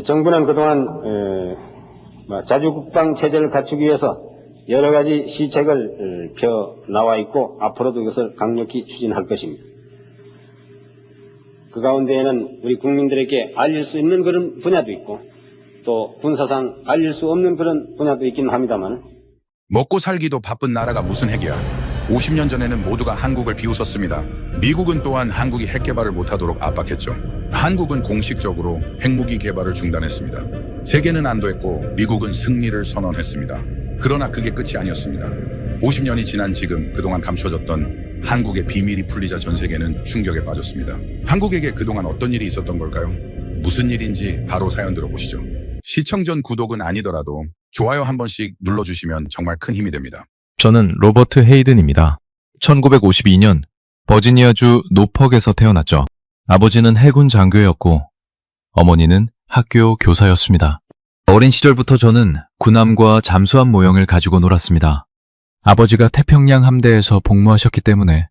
정부는 그동안 자주국방 체제를 갖추기 위해서 여러 가지 시책을 펴 나와 있고 앞으로도 이것을 강력히 추진할 것입니다. 그 가운데에는 우리 국민들에게 알릴 수 있는 그런 분야도 있고 또 군사상 알릴 수 없는 그런 분야도 있긴 합니다만 먹고 살기도 바쁜 나라가 무슨 핵이야. 50년 전에는 모두가 한국을 비웃었습니다. 미국은 또한 한국이 핵 개발을 못하도록 압박했죠. 한국은 공식적으로 핵무기 개발을 중단했습니다. 세계는 안도했고 미국은 승리를 선언했습니다. 그러나 그게 끝이 아니었습니다. 50년이 지난 지금 그동안 감춰졌던 한국의 비밀이 풀리자 전 세계는 충격에 빠졌습니다. 한국에게 그동안 어떤 일이 있었던 걸까요? 무슨 일인지 바로 사연 들어보시죠. 시청 전 구독은 아니더라도 좋아요 한 번씩 눌러주시면 정말 큰 힘이 됩니다. 저는 로버트 헤이든입니다. 1952년 버지니아주 노퍽에서 태어났죠. 아버지는 해군 장교였고 어머니는 학교 교사였습니다. 어린 시절부터 저는 군함과 잠수함 모형을 가지고 놀았습니다. 아버지가 태평양 함대에서 복무하셨기 때문에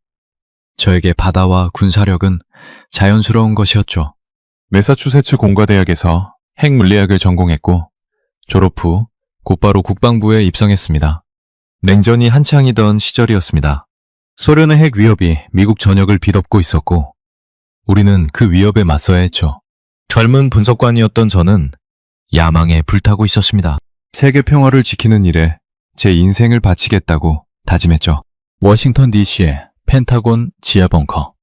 저에게 바다와 군사력은 자연스러운 것이었죠. 매사추세츠 공과대학에서 핵물리학을 전공했고 졸업 후 곧바로 국방부에 입성했습니다. 냉전이 한창이던 시절이었습니다. 소련의 핵 위협이 미국 전역을 뒤덮고 있었고 우리는 그 위협에 맞서야 했죠. 젊은 분석관이었던 저는 야망에 불타고 있었습니다. 세계 평화를 지키는 일에 제 인생을 바치겠다고 다짐했죠. 워싱턴 DC의 펜타곤 지하 벙커.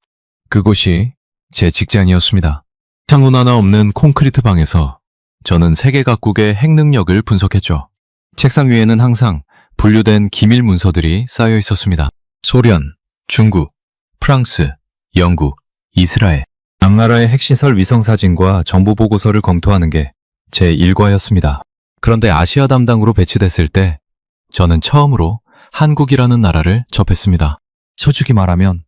그곳이 제 직장이었습니다. 창문 하나 없는 콘크리트 방에서 저는 세계 각국의 핵 능력을 분석했죠. 책상 위에는 항상 분류된 기밀 문서들이 쌓여 있었습니다. 소련, 중국, 프랑스, 영국, 이스라엘. 각 나라의 핵시설 위성사진과 정보보고서를 검토하는 게 제 일과였습니다. 그런데 아시아 담당으로 배치됐을 때 저는 처음으로 한국이라는 나라를 접했습니다. 솔직히 말하면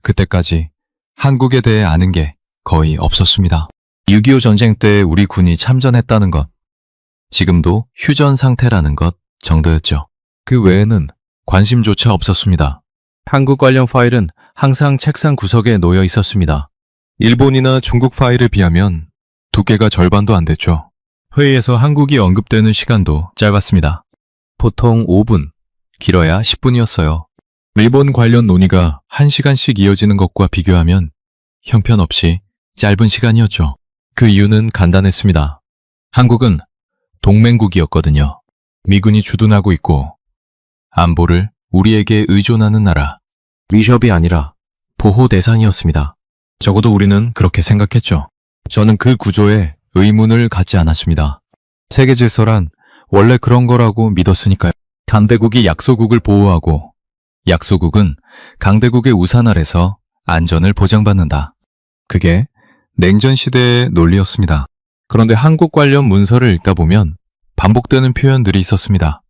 그때까지 한국에 대해 아는 게 거의 없었습니다. 6.25 전쟁 때 우리 군이 참전했다는 것, 지금도 휴전 상태라는 것 정도였죠. 그 외에는 관심조차 없었습니다. 한국 관련 파일은 항상 책상 구석에 놓여 있었습니다. 일본이나 중국 파일에 비하면 두께가 절반도 안 됐죠. 회의에서 한국이 언급되는 시간도 짧았습니다. 보통 5분, 길어야 10분이었어요. 일본 관련 논의가 1시간씩 이어지는 것과 비교하면 형편없이 짧은 시간이었죠. 그 이유는 간단했습니다. 한국은 동맹국이었거든요. 미군이 주둔하고 있고 안보를 우리에게 의존하는 나라, 위협이 아니라 보호 대상이었습니다. 적어도 우리는 그렇게 생각했죠. 저는 그 구조에 의문을 갖지 않았습니다. 세계 질서란 원래 그런 거라고 믿었으니까요. 강대국이 약소국을 보호하고 약소국은 강대국의 우산 아래서 안전을 보장받는다. 그게 냉전 시대의 논리였습니다. 그런데 한국 관련 문서를 읽다 보면 반복되는 표현들이 있었습니다.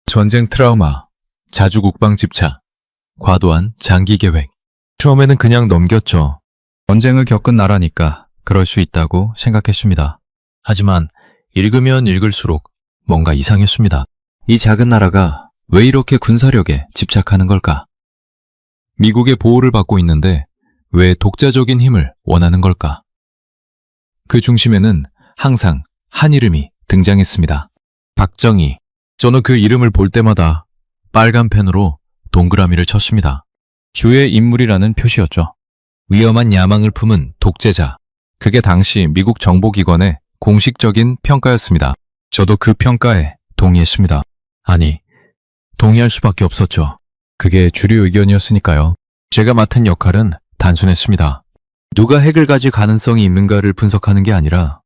전쟁 트라우마, 자주국방 집착, 과도한 장기 계획. 처음에는 그냥 넘겼죠. 전쟁을 겪은 나라니까 그럴 수 있다고 생각했습니다. 하지만 읽으면 읽을수록 뭔가 이상했습니다. 이 작은 나라가 왜 이렇게 군사력에 집착하는 걸까? 미국의 보호를 받고 있는데 왜 독자적인 힘을 원하는 걸까? 그 중심에는 항상 한 이름이 등장했습니다. 박정희. 저는 그 이름을 볼 때마다 빨간 펜으로 동그라미를 쳤습니다. 주의 인물이라는 표시였죠. 위험한 야망을 품은 독재자. 그게 당시 미국 정보기관의 공식적인 평가였습니다. 저도 그 평가에 동의했습니다. 아니, 동의할 수밖에 없었죠. 그게 주류 의견이었으니까요. 제가 맡은 역할은 단순했습니다. 누가 핵을 가질 가능성이 있는가를 분석하는 게 아니라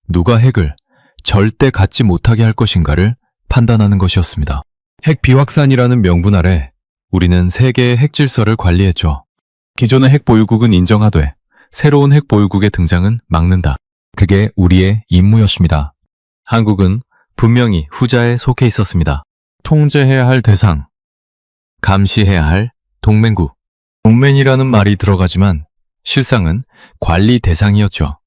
누가 핵을 절대 갖지 못하게 할 것인가를 판단하는 것이었습니다. 핵 비확산이라는 명분 아래 우리는 세계의 핵 질서를 관리했죠. 기존의 핵 보유국은 인정하되 새로운 핵 보유국의 등장은 막는다. 그게 우리의 임무였습니다. 한국은 분명히 후자에 속해 있었습니다. 통제해야 할 대상, 감시해야 할 동맹국. 동맹이라는 말이 들어가지만 실상은 관리 대상이었죠.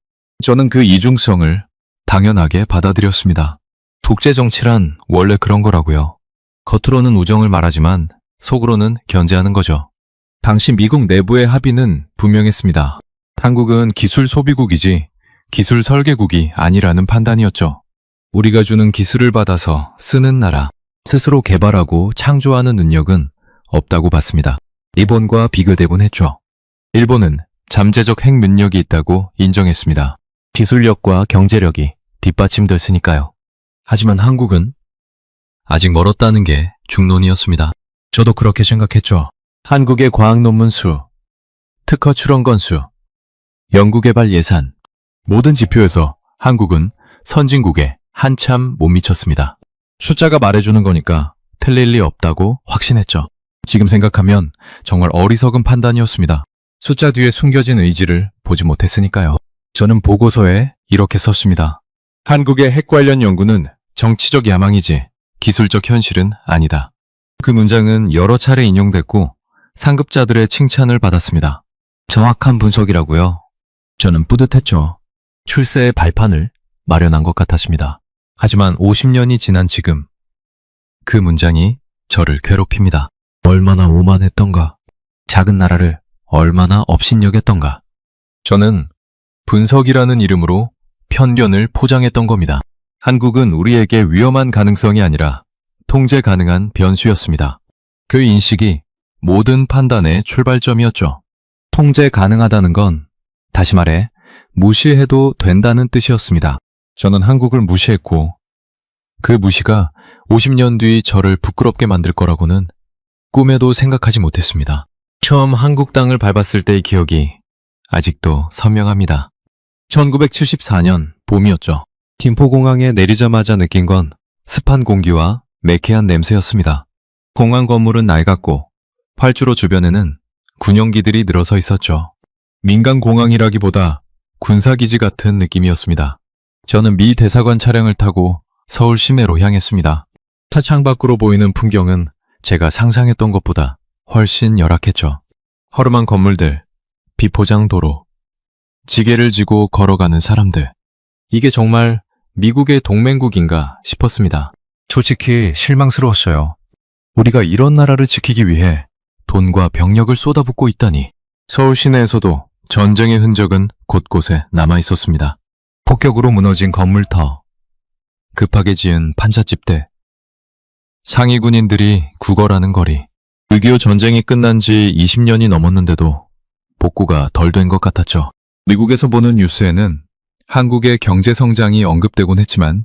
저는 그 이중성을 당연하게 받아들였습니다. 독재 정치란 원래 그런 거라고요. 겉으로는 우정을 말하지만 속으로는 견제하는 거죠. 당시 미국 내부의 합의는 분명했습니다. 한국은 기술 소비국이지 기술 설계국이 아니라는 판단이었죠. 우리가 주는 기술을 받아서 쓰는 나라, 스스로 개발하고 창조하는 능력은 없다고 봤습니다. 일본과 비교대분했죠. 일본은 잠재적 핵 능력이 있다고 인정했습니다. 기술력과 경제력이 뒷받침됐으니까요. 하지만 한국은 아직 멀었다는 게 중론이었습니다. 저도 그렇게 생각했죠. 한국의 과학 논문 수, 특허 출원 건수, 연구개발 예산, 모든 지표에서 한국은 선진국에 한참 못 미쳤습니다. 숫자가 말해주는 거니까 틀릴 리 없다고 확신했죠. 지금 생각하면 정말 어리석은 판단이었습니다. 숫자 뒤에 숨겨진 의지를 보지 못했으니까요. 저는 보고서에 이렇게 썼습니다. 한국의 핵 관련 연구는 정치적 야망이지 기술적 현실은 아니다. 그 문장은 여러 차례 인용됐고 상급자들의 칭찬을 받았습니다. 정확한 분석이라고요. 저는 뿌듯했죠. 출세의 발판을 마련한 것 같았습니다. 하지만 50년이 지난 지금 그 문장이 저를 괴롭힙니다. 얼마나 오만했던가. 작은 나라를 얼마나 업신여겼던가. 저는 분석이라는 이름으로 편견을 포장했던 겁니다. 한국은 우리에게 위험한 가능성이 아니라 통제 가능한 변수였습니다. 그 인식이 모든 판단의 출발점이었죠. 통제 가능하다는 건 다시 말해 무시해도 된다는 뜻이었습니다. 저는 한국을 무시했고 그 무시가 50년 뒤 저를 부끄럽게 만들 거라고는 꿈에도 생각하지 못했습니다. 처음 한국 땅을 밟았을 때의 기억이 아직도 선명합니다. 1974년 봄이었죠. 김포공항에 내리자마자 느낀 건 습한 공기와 매캐한 냄새였습니다. 공항 건물은 낡았고 활주로 주변에는 군용기들이 늘어서 있었죠. 민간 공항이라기보다 군사기지 같은 느낌이었습니다. 저는 미 대사관 차량을 타고 서울 시내로 향했습니다. 차 창밖으로 보이는 풍경은 제가 상상했던 것보다 훨씬 열악했죠. 허름한 건물들, 비포장 도로, 지게를 지고 걸어가는 사람들. 이게 정말 미국의 동맹국인가 싶었습니다. 솔직히 실망스러웠어요. 우리가 이런 나라를 지키기 위해 돈과 병력을 쏟아붓고 있다니. 서울 시내에서도 전쟁의 흔적은 곳곳에 남아 있었습니다. 폭격으로 무너진 건물터, 급하게 지은 판잣집대, 상위 군인들이 구걸하는 거리. 6.25 전쟁이 끝난 지 20년이 넘었는데도 복구가 덜 된 것 같았죠. 미국에서 보는 뉴스에는 한국의 경제 성장이 언급되곤 했지만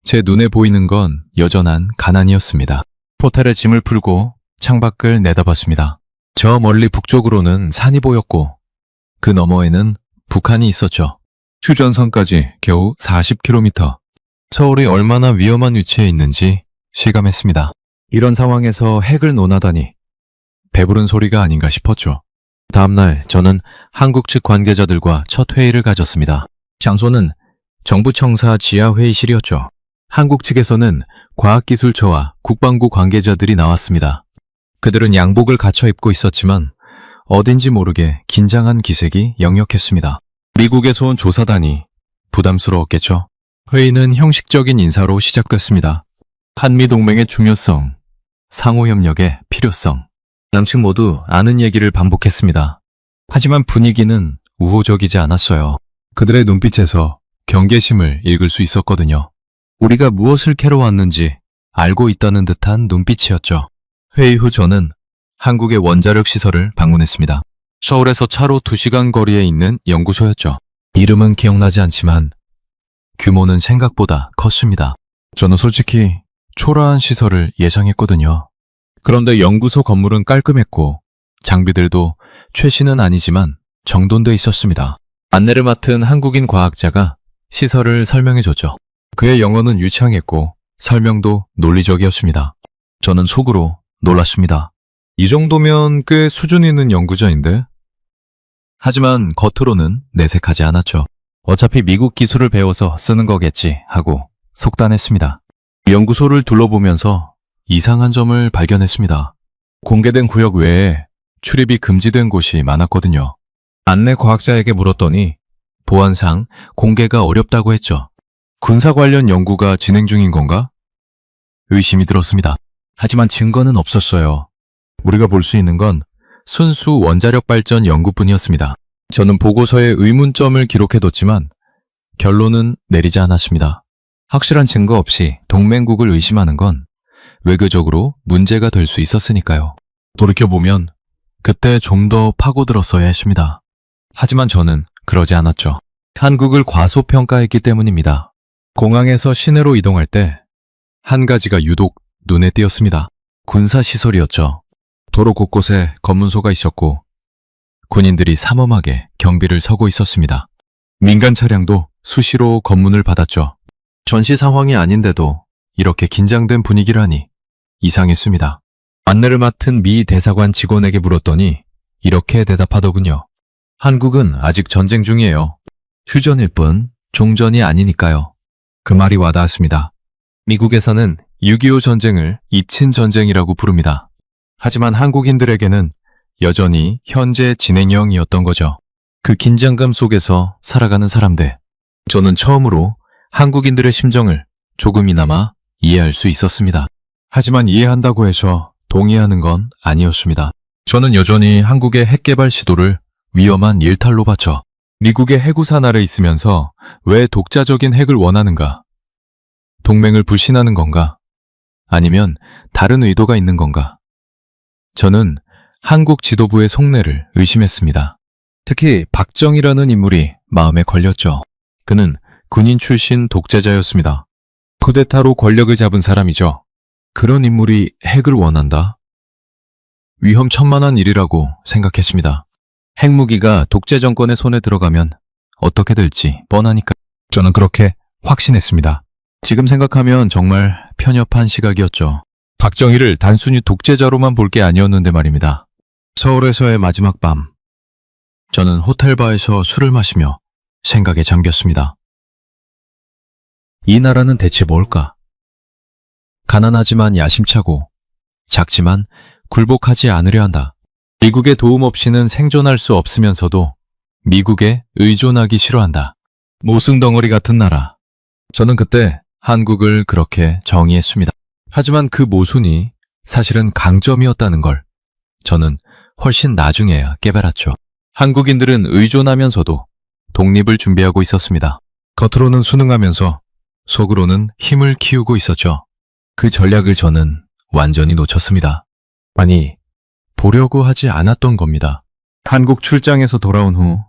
제 눈에 보이는 건 여전한 가난이었습니다. 포탈에 짐을 풀고 창밖을 내다봤습니다. 저 멀리 북쪽으로는 산이 보였고 그 너머에는 북한이 있었죠. 휴전선까지 겨우 40km. 서울이 얼마나 위험한 위치에 있는지 실감했습니다. 이런 상황에서 핵을 논하다니 배부른 소리가 아닌가 싶었죠. 다음날 저는 한국 측 관계자들과 첫 회의를 가졌습니다. 장소는 정부청사 지하회의실이었죠. 한국 측에서는 과학기술처와 국방부 관계자들이 나왔습니다. 그들은 양복을 갖춰 입고 있었지만 어딘지 모르게 긴장한 기색이 역력했습니다. 미국에서 온 조사단이 부담스러웠겠죠. 회의는 형식적인 인사로 시작됐습니다. 한미동맹의 중요성, 상호협력의 필요성. 양측 모두 아는 얘기를 반복했습니다. 하지만 분위기는 우호적이지 않았어요. 그들의 눈빛에서 경계심을 읽을 수 있었거든요. 우리가 무엇을 캐러 왔는지 알고 있다는 듯한 눈빛이었죠. 회의 후 저는 한국의 원자력 시설을 방문했습니다. 서울에서 차로 2시간 거리에 있는 연구소였죠. 이름은 기억나지 않지만 규모는 생각보다 컸습니다. 저는 솔직히 초라한 시설을 예상했거든요. 그런데 연구소 건물은 깔끔했고 장비들도 최신은 아니지만 정돈돼 있었습니다. 안내를 맡은 한국인 과학자가 시설을 설명해줬죠. 그의 영어는 유창했고 설명도 논리적이었습니다. 저는 속으로 놀랐습니다. 이 정도면 꽤 수준 있는 연구자인데? 하지만 겉으로는 내색하지 않았죠. 어차피 미국 기술을 배워서 쓰는 거겠지 하고 속단했습니다. 연구소를 둘러보면서 이상한 점을 발견했습니다. 공개된 구역 외에 출입이 금지된 곳이 많았거든요. 안내 과학자에게 물었더니 보안상 공개가 어렵다고 했죠. 군사 관련 연구가 진행 중인 건가? 의심이 들었습니다. 하지만 증거는 없었어요. 우리가 볼 수 있는 건 순수 원자력 발전 연구뿐이었습니다. 저는 보고서에 의문점을 기록해뒀지만 결론은 내리지 않았습니다. 확실한 증거 없이 동맹국을 의심하는 건 외교적으로 문제가 될 수 있었으니까요. 돌이켜보면 그때 좀 더 파고들었어야 했습니다. 하지만 저는 그러지 않았죠. 한국을 과소평가했기 때문입니다. 공항에서 시내로 이동할 때 한 가지가 유독 눈에 띄었습니다. 군사시설이었죠. 도로 곳곳에 검문소가 있었고 군인들이 삼엄하게 경비를 서고 있었습니다. 민간 차량도 수시로 검문을 받았죠. 전시 상황이 아닌데도 이렇게 긴장된 분위기라니 이상했습니다. 안내를 맡은 미 대사관 직원에게 물었더니 이렇게 대답하더군요. 한국은 아직 전쟁 중이에요. 휴전일 뿐 종전이 아니니까요. 그 말이 와닿았습니다. 미국에서는 6.25 전쟁을 잊힌 전쟁이라고 부릅니다. 하지만 한국인들에게는 여전히 현재 진행형이었던 거죠. 그 긴장감 속에서 살아가는 사람들. 저는 처음으로 한국인들의 심정을 조금이나마 이해할 수 있었습니다. 하지만 이해한다고 해서 동의하는 건 아니었습니다. 저는 여전히 한국의 핵 개발 시도를 위험한 일탈로 봤죠. 미국의 해구산 아래 있으면서 왜 독자적인 핵을 원하는가? 동맹을 불신하는 건가? 아니면 다른 의도가 있는 건가? 저는 한국 지도부의 속내를 의심했습니다. 특히 박정희라는 인물이 마음에 걸렸죠. 그는 군인 출신 독재자였습니다. 쿠데타로 권력을 잡은 사람이죠. 그런 인물이 핵을 원한다? 위험천만한 일이라고 생각했습니다. 핵무기가 독재 정권의 손에 들어가면 어떻게 될지 뻔하니까 저는 그렇게 확신했습니다. 지금 생각하면 정말 편협한 시각이었죠. 박정희를 단순히 독재자로만 볼 게 아니었는데 말입니다. 서울에서의 마지막 밤. 저는 호텔바에서 술을 마시며 생각에 잠겼습니다. 이 나라는 대체 뭘까? 가난하지만 야심차고 작지만 굴복하지 않으려 한다. 미국의 도움 없이는 생존할 수 없으면서도 미국에 의존하기 싫어한다. 모순덩어리 같은 나라. 저는 그때 한국을 그렇게 정의했습니다. 하지만 그 모순이 사실은 강점이었다는 걸 저는 훨씬 나중에야 깨달았죠. 한국인들은 의존하면서도 독립을 준비하고 있었습니다. 겉으로는 순응하면서 속으로는 힘을 키우고 있었죠. 그 전략을 저는 완전히 놓쳤습니다. 아니, 보려고 하지 않았던 겁니다. 한국 출장에서 돌아온 후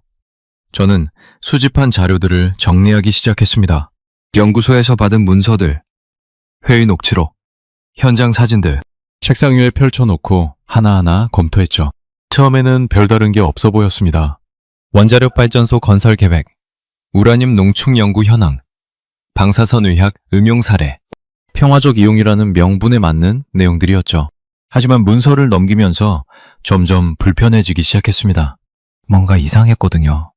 저는 수집한 자료들을 정리하기 시작했습니다. 연구소에서 받은 문서들, 회의 녹취록, 현장 사진들, 책상 위에 펼쳐놓고 하나하나 검토했죠. 처음에는 별다른 게 없어 보였습니다. 원자력 발전소 건설 계획, 우라늄 농축 연구 현황, 방사선 의학 음용 사례, 평화적 이용이라는 명분에 맞는 내용들이었죠. 하지만 문서를 넘기면서 점점 불편해지기 시작했습니다. 뭔가 이상했거든요.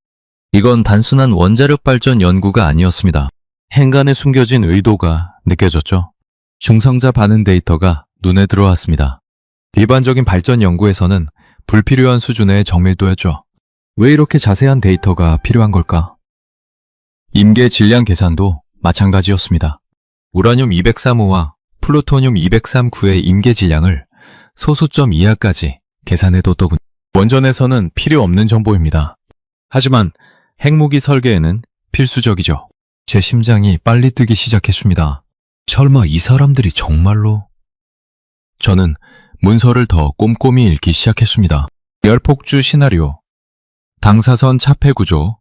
이건 단순한 원자력 발전 연구가 아니었습니다. 행간에 숨겨진 의도가 느껴졌죠. 중성자 반응 데이터가 눈에 들어왔습니다. 일반적인 발전 연구에서는 불필요한 수준의 정밀도였죠. 왜 이렇게 자세한 데이터가 필요한 걸까? 임계 질량 계산도 마찬가지였습니다. 우라늄 203호와 플루토늄 203구의 임계 질량을 소수점 이하까지 계산해뒀더군요. 원전에서는 필요 없는 정보입니다. 하지만 핵무기 설계에는 필수적이죠. 제 심장이 빨리 뛰기 시작했습니다. 설마 이 사람들이 정말로? 저는 문서를 더 꼼꼼히 읽기 시작했습니다. 열폭주 시나리오, 당사선 차폐 구조,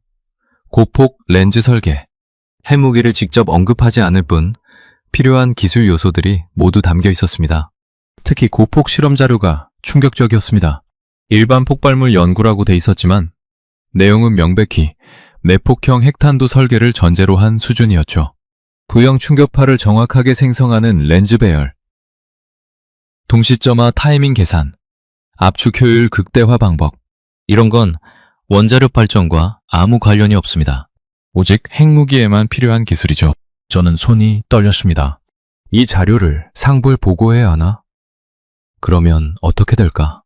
고폭 렌즈 설계, 핵무기를 직접 언급하지 않을 뿐 필요한 기술 요소들이 모두 담겨 있었습니다. 특히 고폭 실험 자료가 충격적이었습니다. 일반 폭발물 연구라고 돼 있었지만 내용은 명백히 내폭형 핵탄두 설계를 전제로 한 수준이었죠. 구형 충격파를 정확하게 생성하는 렌즈 배열, 동시점화 타이밍 계산, 압축 효율 극대화 방법, 이런 건 원자력 발전과 아무 관련이 없습니다. 오직 핵무기에만 필요한 기술이죠. 저는 손이 떨렸습니다. 이 자료를 상부에 보고해야 하나? 그러면 어떻게 될까?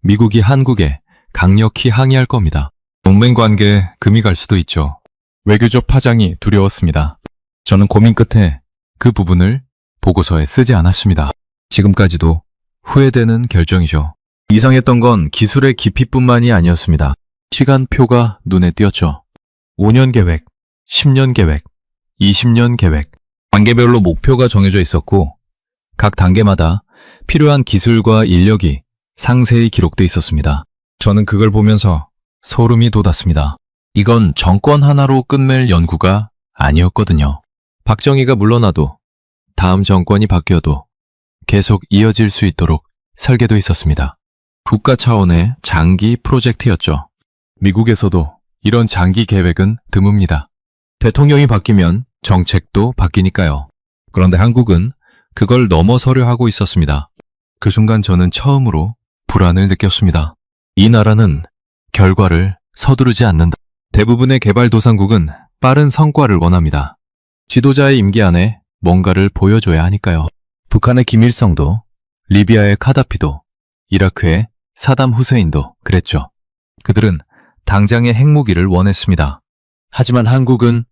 미국이 한국에 강력히 항의할 겁니다. 동맹 관계에 금이 갈 수도 있죠. 외교적 파장이 두려웠습니다. 저는 고민 끝에 그 부분을 보고서에 쓰지 않았습니다. 지금까지도 후회되는 결정이죠. 이상했던 건 기술의 깊이뿐만이 아니었습니다. 시간표가 눈에 띄었죠. 5년 계획, 10년 계획, 20년 계획, 단계별로 목표가 정해져 있었고 각 단계마다 필요한 기술과 인력이 상세히 기록돼 있었습니다. 저는 그걸 보면서 소름이 돋았습니다. 이건 정권 하나로 끝낼 연구가 아니었거든요. 박정희가 물러나도 다음 정권이 바뀌어도 계속 이어질 수 있도록 설계도 있었습니다. 국가 차원의 장기 프로젝트였죠. 미국에서도 이런 장기 계획은 드뭅니다. 대통령이 바뀌면 정책도 바뀌니까요. 그런데 한국은 그걸 넘어서려 하고 있었습니다. 그 순간 저는 처음으로 불안을 느꼈습니다. 이 나라는 결과를 서두르지 않는다. 대부분의 개발도상국은 빠른 성과를 원합니다. 지도자의 임기 안에 뭔가를 보여줘야 하니까요. 북한의 김일성도, 리비아의 카다피도, 이라크의 사담 후세인도 그랬죠. 그들은 당장의 핵무기를 원했습니다. 하지만 한국은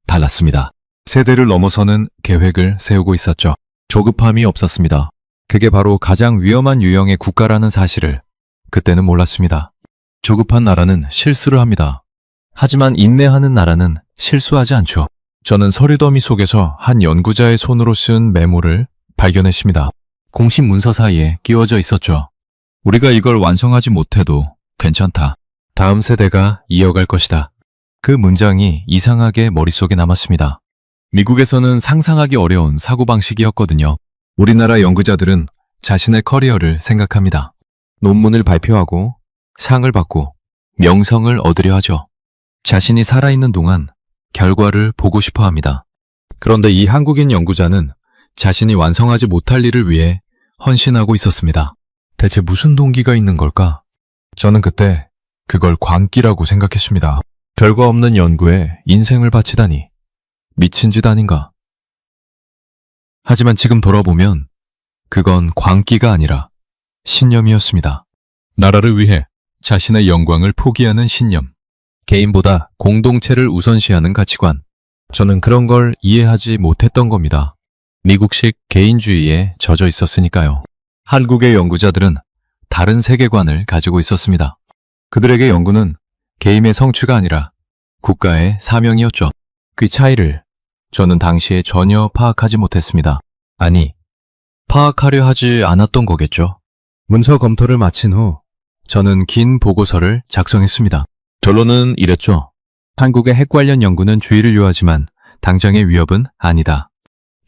달랐습니다. 세대를 넘어서는 계획을 세우고 있었죠. 조급함이 없었습니다. 그게 바로 가장 위험한 유형의 국가라는 사실을 그때는 몰랐습니다. 조급한 나라는 실수를 합니다. 하지만 인내하는 나라는 실수하지 않죠. 저는 서류더미 속에서 한 연구자의 손으로 쓴 메모를 발견했습니다. 공식 문서 사이에 끼워져 있었죠. 우리가 이걸 완성하지 못해도 괜찮다. 다음 세대가 이어갈 것이다. 그 문장이 이상하게 머릿속에 남았습니다. 미국에서는 상상하기 어려운 사고방식이었거든요. 우리나라 연구자들은 자신의 커리어를 생각합니다. 논문을 발표하고 상을 받고 명성을 얻으려 하죠. 자신이 살아있는 동안 결과를 보고 싶어 합니다. 그런데 이 한국인 연구자는 자신이 완성하지 못할 일을 위해 헌신하고 있었습니다. 대체 무슨 동기가 있는 걸까? 저는 그때 그걸 광기라고 생각했습니다. 결과 없는 연구에 인생을 바치다니 미친 짓 아닌가? 하지만 지금 돌아보면 그건 광기가 아니라 신념이었습니다. 나라를 위해 자신의 영광을 포기하는 신념. 개인보다 공동체를 우선시하는 가치관. 저는 그런 걸 이해하지 못했던 겁니다. 미국식 개인주의에 젖어 있었으니까요. 한국의 연구자들은 다른 세계관을 가지고 있었습니다. 그들에게 연구는 개인의 성취가 아니라 국가의 사명이었죠. 그 차이를 저는 당시에 전혀 파악하지 못했습니다. 아니, 파악하려 하지 않았던 거겠죠. 문서 검토를 마친 후 저는 긴 보고서를 작성했습니다. 결론은 이랬죠. 한국의 핵 관련 연구는 주의를 요하지만 당장의 위협은 아니다.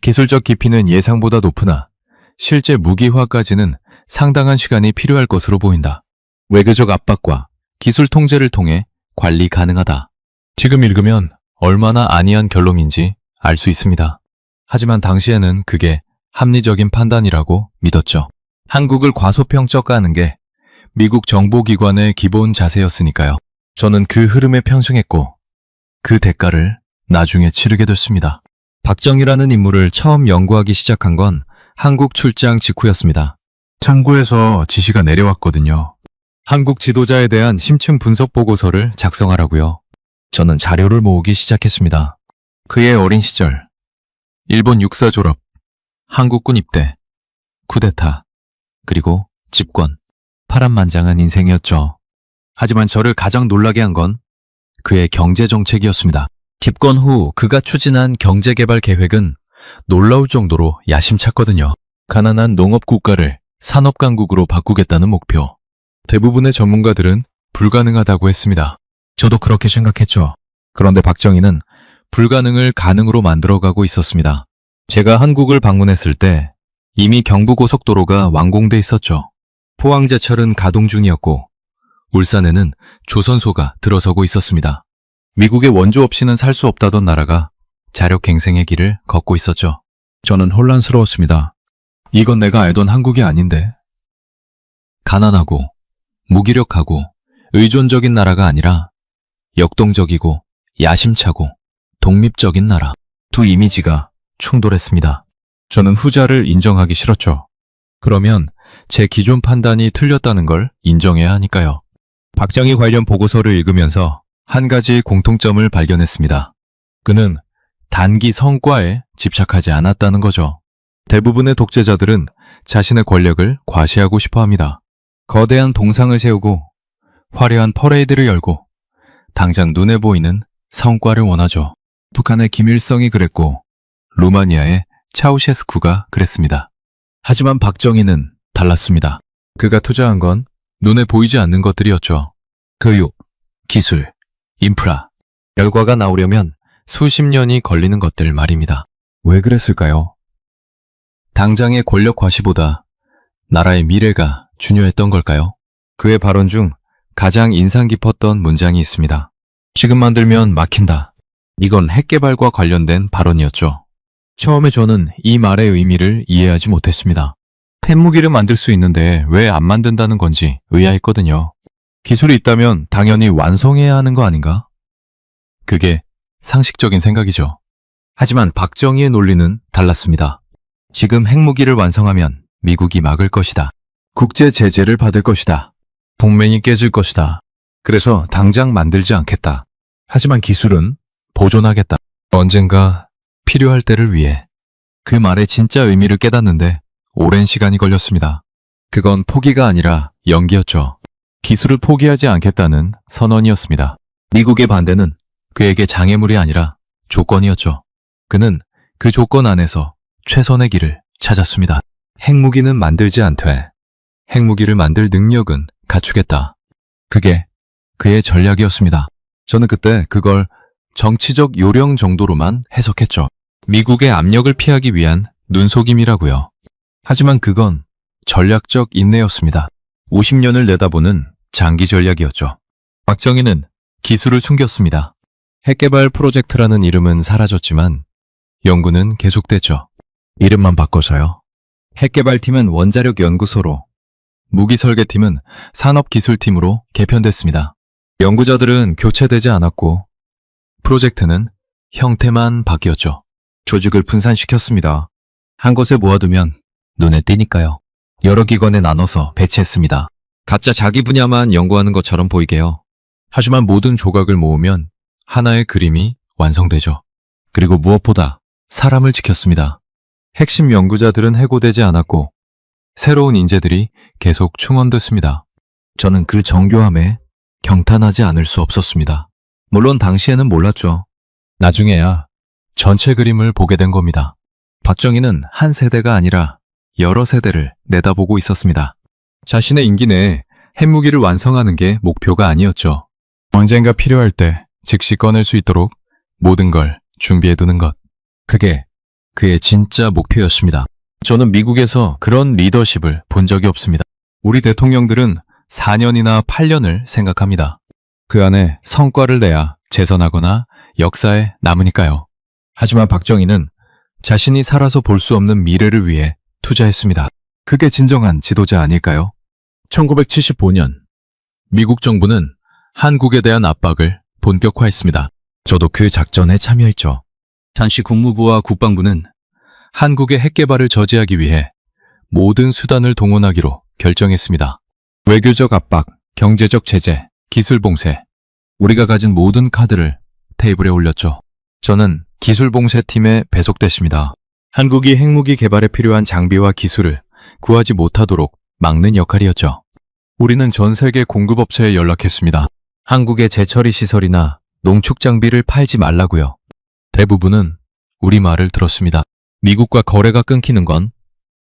기술적 깊이는 예상보다 높으나 실제 무기화까지는 상당한 시간이 필요할 것으로 보인다. 외교적 압박과 기술 통제를 통해 관리 가능하다. 지금 읽으면 얼마나 안이한 결론인지 알 수 있습니다. 하지만 당시에는 그게 합리적인 판단이라고 믿었죠. 한국을 과소평가하는 게 미국 정보기관의 기본 자세였으니까요. 저는 그 흐름에 편승했고 그 대가를 나중에 치르게 됐습니다. 박정희라는 인물을 처음 연구하기 시작한 건 한국 출장 직후였습니다. 창고에서 지시가 내려왔거든요. 한국 지도자에 대한 심층 분석 보고서를 작성하라고요. 저는 자료를 모으기 시작했습니다. 그의 어린 시절, 일본 육사 졸업, 한국군 입대, 쿠데타, 그리고 집권, 파란만장한 인생이었죠. 하지만 저를 가장 놀라게 한 건 그의 경제정책이었습니다. 집권 후 그가 추진한 경제개발 계획은 놀라울 정도로 야심찼거든요. 가난한 농업국가를 산업강국으로 바꾸겠다는 목표. 대부분의 전문가들은 불가능하다고 했습니다. 저도 그렇게 생각했죠. 그런데 박정희는 불가능을 가능으로 만들어가고 있었습니다. 제가 한국을 방문했을 때 이미 경부고속도로가 완공돼 있었죠. 포항제철은 가동 중이었고 울산에는 조선소가 들어서고 있었습니다. 미국의 원조 없이는 살 수 없다던 나라가 자력갱생의 길을 걷고 있었죠. 저는 혼란스러웠습니다. 이건 내가 알던 한국이 아닌데. 가난하고 무기력하고 의존적인 나라가 아니라 역동적이고 야심차고 독립적인 나라. 두 이미지가 충돌했습니다. 저는 후자를 인정하기 싫었죠. 그러면 제 기존 판단이 틀렸다는 걸 인정해야 하니까요. 박정희 관련 보고서를 읽으면서 한 가지 공통점을 발견했습니다. 그는 단기 성과에 집착하지 않았다는 거죠. 대부분의 독재자들은 자신의 권력을 과시하고 싶어 합니다. 거대한 동상을 세우고 화려한 퍼레이드를 열고 당장 눈에 보이는 성과를 원하죠. 북한의 김일성이 그랬고 루마니아의 차우셰스쿠가 그랬습니다. 하지만 박정희는 달랐습니다. 그가 투자한 건 눈에 보이지 않는 것들이었죠. 교육, 기술, 인프라. 결과가 나오려면 수십 년이 걸리는 것들 말입니다. 왜 그랬을까요? 당장의 권력 과시보다 나라의 미래가 중요했던 걸까요? 그의 발언 중 가장 인상 깊었던 문장이 있습니다. 지금 만들면 막힌다. 이건 핵개발과 관련된 발언이었죠. 처음에 저는 이 말의 의미를 이해하지 못했습니다. 핵무기를 만들 수 있는데 왜 안 만든다는 건지 의아했거든요. 기술이 있다면 당연히 완성해야 하는 거 아닌가? 그게 상식적인 생각이죠. 하지만 박정희의 논리는 달랐습니다. 지금 핵무기를 완성하면 미국이 막을 것이다. 국제 제재를 받을 것이다. 동맹이 깨질 것이다. 그래서 당장 만들지 않겠다. 하지만 기술은 보존하겠다. 언젠가 필요할 때를 위해. 그 말의 진짜 의미를 깨닫는데 오랜 시간이 걸렸습니다. 그건 포기가 아니라 연기였죠. 기술을 포기하지 않겠다는 선언이었습니다. 미국의 반대는 그에게 장애물이 아니라 조건이었죠. 그는 그 조건 안에서 최선의 길을 찾았습니다. 핵무기는 만들지 않되 핵무기를 만들 능력은 갖추겠다. 그게 그의 전략이었습니다. 저는 그때 그걸 정치적 요령 정도로만 해석했죠. 미국의 압력을 피하기 위한 눈속임이라고요. 하지만 그건 전략적 인내였습니다. 50년을 내다보는 장기 전략이었죠. 박정희는 기술을 숨겼습니다. 핵개발 프로젝트라는 이름은 사라졌지만 연구는 계속됐죠. 이름만 바꿔서요. 핵개발팀은 원자력 연구소로, 무기설계팀은 산업기술팀으로 개편됐습니다. 연구자들은 교체되지 않았고 프로젝트는 형태만 바뀌었죠. 조직을 분산시켰습니다. 한 곳에 모아두면 눈에 띄니까요. 여러 기관에 나눠서 배치했습니다. 각자 자기 분야만 연구하는 것처럼 보이게요. 하지만 모든 조각을 모으면 하나의 그림이 완성되죠. 그리고 무엇보다 사람을 지켰습니다. 핵심 연구자들은 해고되지 않았고 새로운 인재들이 계속 충원됐습니다. 저는 그 정교함에 경탄하지 않을 수 없었습니다. 물론 당시에는 몰랐죠. 나중에야 전체 그림을 보게 된 겁니다. 박정희는 한 세대가 아니라 여러 세대를 내다보고 있었습니다. 자신의 임기 내에 핵무기를 완성하는 게 목표가 아니었죠. 언젠가 필요할 때 즉시 꺼낼 수 있도록 모든 걸 준비해두는 것. 그게 그의 진짜 목표였습니다. 저는 미국에서 그런 리더십을 본 적이 없습니다. 우리 대통령들은 4년이나 8년을 생각합니다. 그 안에 성과를 내야 재선하거나 역사에 남으니까요. 하지만 박정희는 자신이 살아서 볼 수 없는 미래를 위해 투자했습니다. 그게 진정한 지도자 아닐까요? 1975년 미국 정부는 한국에 대한 압박을 본격화했습니다. 저도 그 작전에 참여했죠. 당시 국무부와 국방부는 한국의 핵개발을 저지하기 위해 모든 수단을 동원하기로 결정했습니다. 외교적 압박, 경제적 제재, 기술 봉쇄, 우리가 가진 모든 카드를 테이블에 올렸죠. 저는 기술 봉쇄 팀에 배속됐습니다. 한국이 핵무기 개발에 필요한 장비와 기술을 구하지 못하도록 막는 역할이었죠. 우리는 전 세계 공급업체에 연락했습니다. 한국의 재처리 시설이나 농축 장비를 팔지 말라고요. 대부분은 우리 말을 들었습니다. 미국과 거래가 끊기는 건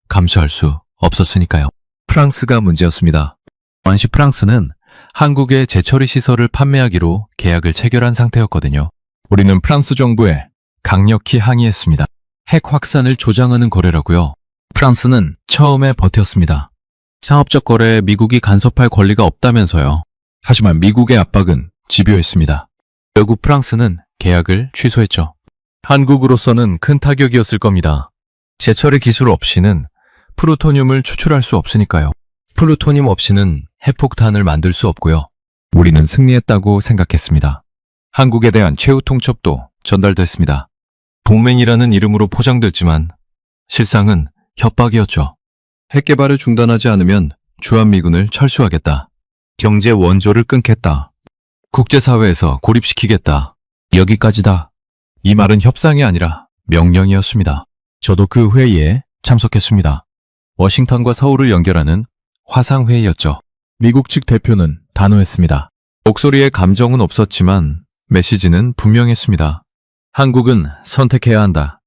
감수할 수 없었으니까요. 프랑스가 문제였습니다. 당시 프랑스는 한국의 재처리 시설을 판매하기로 계약을 체결한 상태였거든요. 우리는 프랑스 정부에 강력히 항의했습니다. 핵 확산을 조장하는 거래라고요. 프랑스는 처음에 버텼습니다. 상업적 거래에 미국이 간섭할 권리가 없다면서요. 하지만 미국의 압박은 집요했습니다. 결국 프랑스는 계약을 취소했죠. 한국으로서는 큰 타격이었을 겁니다. 재처리 기술 없이는 플루토늄을 추출할 수 없으니까요. 플루토늄 없이는 핵폭탄을 만들 수 없고요. 우리는 승리했다고 생각했습니다. 한국에 대한 최후 통첩도 전달됐습니다. 동맹이라는 이름으로 포장됐지만 실상은 협박이었죠. 핵개발을 중단하지 않으면 주한미군을 철수하겠다. 경제 원조를 끊겠다. 국제사회에서 고립시키겠다. 여기까지다. 이 말은 협상이 아니라 명령이었습니다. 저도 그 회의에 참석했습니다. 워싱턴과 서울을 연결하는 화상회의였죠. 미국 측 대표는 단호했습니다. 목소리에 감정은 없었지만 메시지는 분명했습니다. 한국은 선택해야 한다.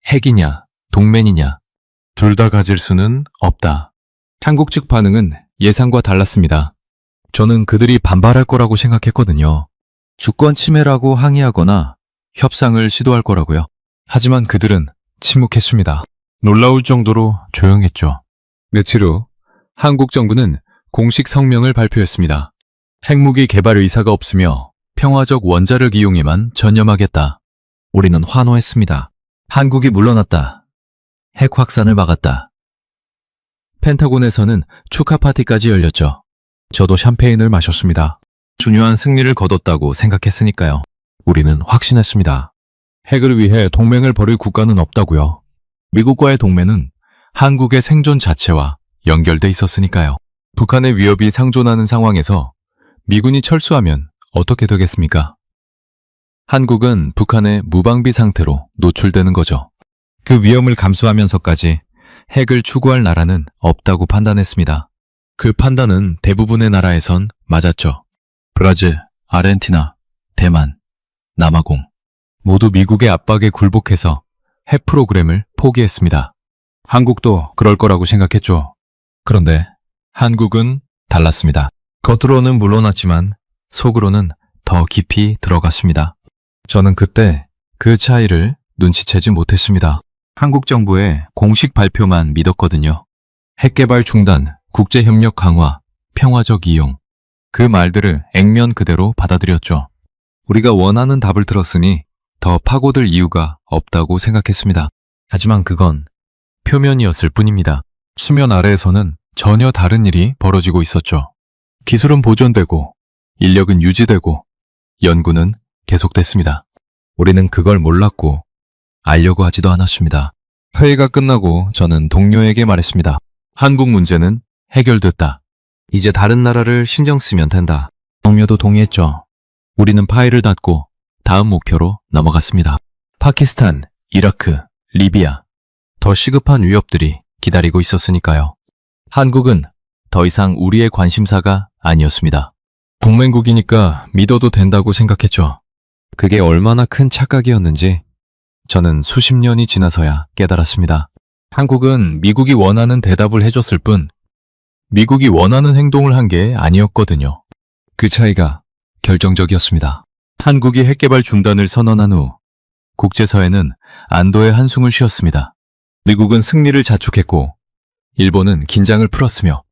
핵이냐, 동맹이냐. 둘 다 가질 수는 없다. 한국 측 반응은 예상과 달랐습니다. 저는 그들이 반발할 거라고 생각했거든요. 주권 침해라고 항의하거나 협상을 시도할 거라고요. 하지만 그들은 침묵했습니다. 놀라울 정도로 조용했죠. 며칠 후 한국 정부는 공식 성명을 발표했습니다. 핵무기 개발 의사가 없으며 평화적 원자력 이용에만 전념하겠다. 우리는 환호했습니다. 한국이 물러났다. 핵 확산을 막았다. 펜타곤에서는 축하 파티까지 열렸죠. 저도 샴페인을 마셨습니다. 중요한 승리를 거뒀다고 생각했으니까요. 우리는 확신했습니다. 핵을 위해 동맹을 벌일 국가는 없다고요. 미국과의 동맹은 한국의 생존 자체와 연결돼 있었으니까요. 북한의 위협이 상존하는 상황에서 미군이 철수하면 어떻게 되겠습니까? 한국은 북한의 무방비 상태로 노출되는 거죠. 그 위험을 감수하면서까지 핵을 추구할 나라는 없다고 판단했습니다. 그 판단은 대부분의 나라에선 맞았죠. 브라질, 아르헨티나, 대만, 남아공 모두 미국의 압박에 굴복해서 핵 프로그램을 포기했습니다. 한국도 그럴 거라고 생각했죠. 그런데 한국은 달랐습니다. 겉으로는 물러났지만 속으로는 더 깊이 들어갔습니다. 저는 그때 그 차이를 눈치채지 못했습니다. 한국 정부의 공식 발표만 믿었거든요. 핵개발 중단, 국제협력 강화, 평화적 이용. 그 말들을 액면 그대로 받아들였죠. 우리가 원하는 답을 들었으니 더 파고들 이유가 없다고 생각했습니다. 하지만 그건 표면이었을 뿐입니다. 수면 아래에서는 전혀 다른 일이 벌어지고 있었죠. 기술은 보존되고 인력은 유지되고 연구는 계속됐습니다. 우리는 그걸 몰랐고 알려고 하지도 않았습니다. 회의가 끝나고 저는 동료에게 말했습니다. 한국 문제는 해결됐다. 이제 다른 나라를 신경 쓰면 된다. 동료도 동의했죠. 우리는 파일을 닫고 다음 목표로 넘어갔습니다. 파키스탄, 이라크, 리비아. 더 시급한 위협들이 기다리고 있었으니까요. 한국은 더 이상 우리의 관심사가 아니었습니다. 동맹국이니까 믿어도 된다고 생각했죠. 그게 얼마나 큰 착각이었는지 저는 수십 년이 지나서야 깨달았습니다. 한국은 미국이 원하는 대답을 해줬을 뿐 미국이 원하는 행동을 한 게 아니었거든요. 그 차이가 결정적이었습니다. 한국이 핵개발 중단을 선언한 후 국제사회는 안도의 한숨을 쉬었습니다. 미국은 승리를 자축했고 일본은 긴장을 풀었으며